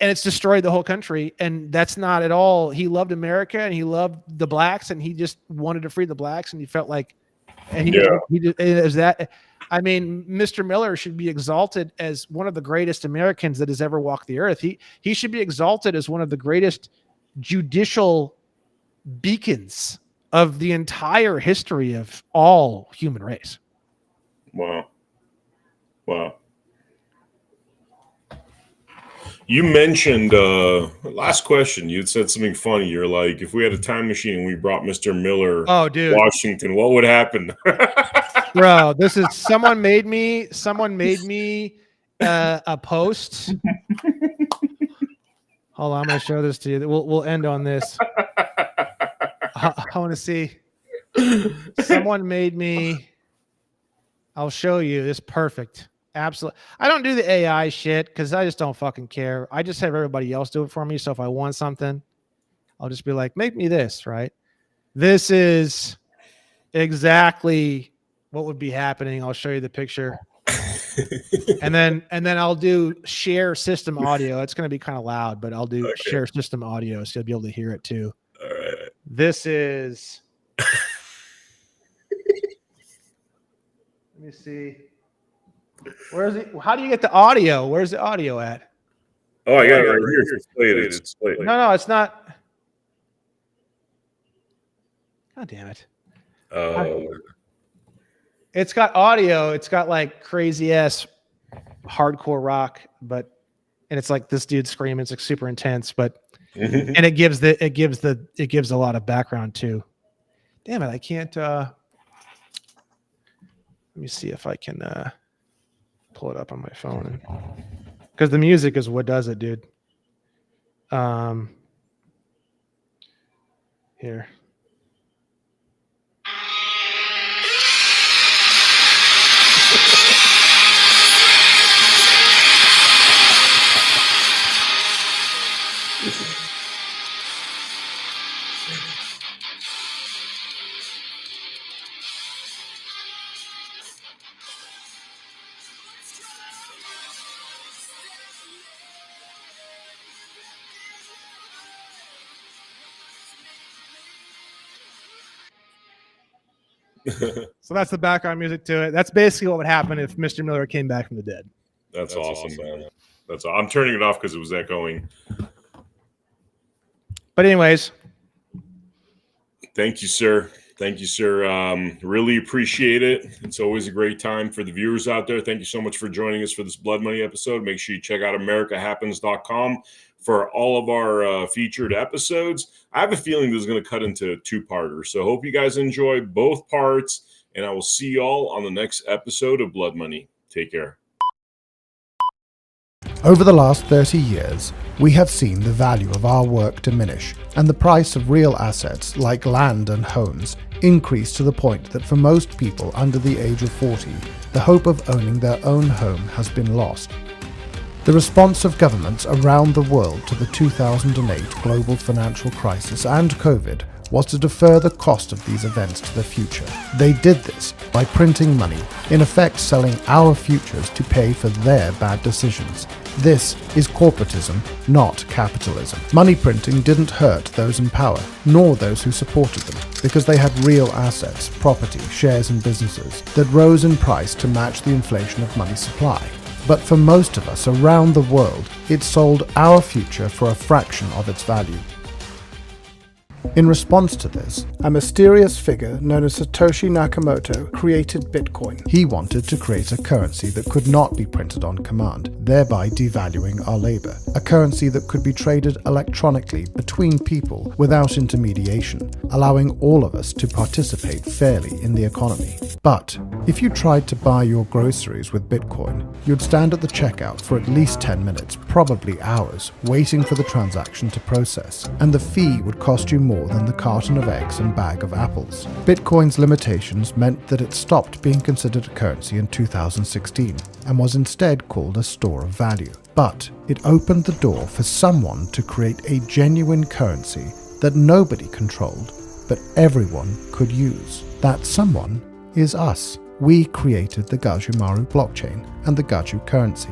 and it's destroyed the whole country. And that's not at all. He loved America and he loved the blacks, and he just wanted to free the blacks, and he felt like, and he is that. I mean, Mr. Miller should be exalted as one of the greatest Americans that has ever walked the earth. He should be exalted as one of the greatest judicial beacons of the entire history of all human race. Wow. You mentioned last question. You had said something funny. You're like, if we had a time machine and we brought Mr. Miller to Washington, what would happen? Bro, this is someone made me a post. Hold on, I'm gonna show this to you. We'll end on this. I want to see. Someone made me I'll show you. This perfect. Absolutely. I don't do the AI shit because I just don't fucking care. I just have everybody else do it for me. So if I want something, I'll just be like, make me this, right? This is exactly what would be happening. I'll show you the picture. and then I'll do share system audio. It's going to be kind of loud, but I'll do share system audio so you'll be able to hear it too. All right. This is let me see. Where is it? How do you get the audio? Where's the audio at? Oh, I got it right here. It's played. No, it's not. God damn it. It's got audio. It's got like crazy ass hardcore rock, and it's like this dude screaming. It's like super intense, and it gives a lot of background too. Damn it. I can't, let me see if I can, pull it up on my phone because the music is what does it, dude. Here. So that's the background music to it. That's basically what would happen if Mr. Miller came back from the dead. That's awesome, man. I'm turning it off because it was echoing. But anyways. Thank you, sir. Really appreciate it. It's always a great time for the viewers out there. Thank you so much for joining us for this Blood Money episode. Make sure you check out AmericaHappens.com for all of our featured episodes. I have a feeling this is going to cut into a two-parter. So hope you guys enjoy both parts, and I will see you all on the next episode of Blood Money. Take care. Over the last 30 years, we have seen the value of our work diminish and the price of real assets like land and homes increase to the point that for most people under the age of 40, the hope of owning their own home has been lost. The response of governments around the world to the 2008 global financial crisis and COVID was to defer the cost of these events to the future. They did this by printing money, in effect selling our futures to pay for their bad decisions. This is corporatism, not capitalism. Money printing didn't hurt those in power, nor those who supported them, because they had real assets, property, shares and businesses that rose in price to match the inflation of money supply. But for most of us around the world, it sold our future for a fraction of its value. In response to this, a mysterious figure known as Satoshi Nakamoto created Bitcoin. He wanted to create a currency that could not be printed on command, thereby devaluing our labor. A currency that could be traded electronically between people without intermediation, allowing all of us to participate fairly in the economy. But if you tried to buy your groceries with Bitcoin, you'd stand at the checkout for at least 10 minutes, probably hours, waiting for the transaction to process, and the fee would cost you more than the carton of eggs and bag of apples. Bitcoin's limitations meant that it stopped being considered a currency in 2016 and was instead called a store of value. But it opened the door for someone to create a genuine currency that nobody controlled, but everyone could use. That someone is us. We created the Gajumaru blockchain and the Gaju currency.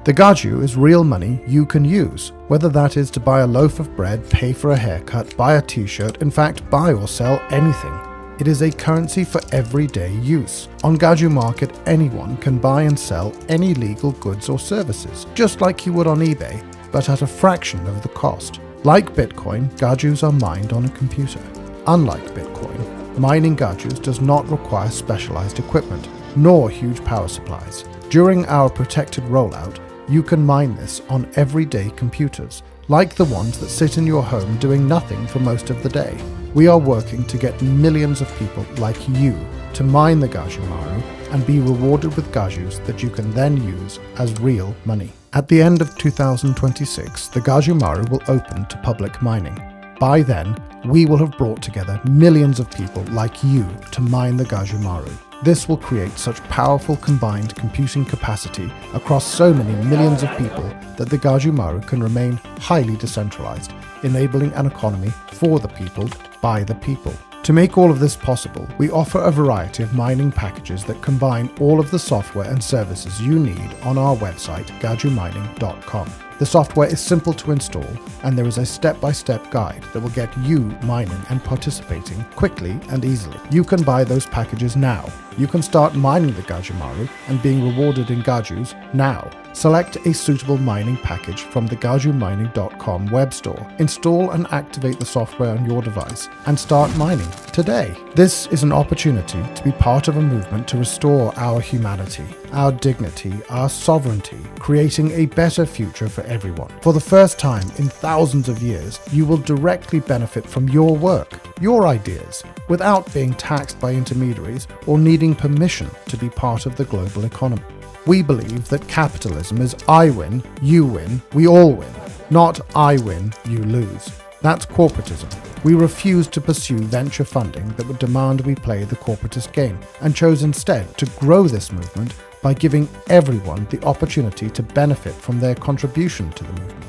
The Gaju is real money you can use, whether that is to buy a loaf of bread, pay for a haircut, buy a t-shirt, in fact buy or sell anything. It is a currency for everyday use. On Gaju Market, anyone can buy and sell any legal goods or services, just like you would on eBay, but at a fraction of the cost. Like Bitcoin, Gajus are mined on a computer. Unlike Bitcoin, mining Gajus does not require specialized equipment, nor huge power supplies. During our protected rollout, you can mine this on everyday computers, like the ones that sit in your home doing nothing for most of the day. We are working to get millions of people like you to mine the Gajumaru and be rewarded with Gajus that you can then use as real money. At the end of 2026, the Gajumaru will open to public mining. By then, we will have brought together millions of people like you to mine the Gajumaru. This will create such powerful combined computing capacity across so many millions of people that the Gajumaru can remain highly decentralized, enabling an economy for the people, by the people. To make all of this possible, we offer a variety of mining packages that combine all of the software and services you need on our website, gajumining.com. The software is simple to install, and there is a step-by-step guide that will get you mining and participating quickly and easily. You can buy those packages now. You can start mining the Gajumaru and being rewarded in Gajus now. Select a suitable mining package from the gajumining.com web store. Install and activate the software on your device and start mining today. This is an opportunity to be part of a movement to restore our humanity, our dignity, our sovereignty, creating a better future for everyone. For the first time in thousands of years, you will directly benefit from your work, your ideas, without being taxed by intermediaries or needing permission to be part of the global economy. We believe that capitalism is I win, you win, we all win, not I win, you lose. That's corporatism. We refuse to pursue venture funding that would demand we play the corporatist game, and chose instead to grow this movement by giving everyone the opportunity to benefit from their contribution to the movement.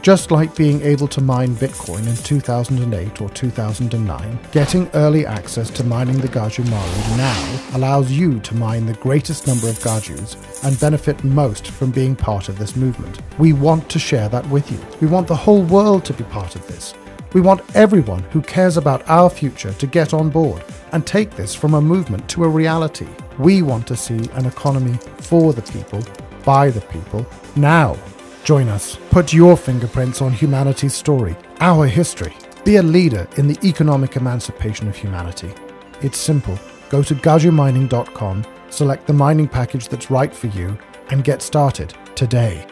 Just like being able to mine Bitcoin in 2008 or 2009, getting early access to mining the Gajumaru now allows you to mine the greatest number of Gajus and benefit most from being part of this movement. We want to share that with you. We want the whole world to be part of this. We want everyone who cares about our future to get on board and take this from a movement to a reality. We want to see an economy for the people, by the people, now. Join us. Put your fingerprints on humanity's story, our history. Be a leader in the economic emancipation of humanity. It's simple. Go to gajumining.com, select the mining package that's right for you, and get started today.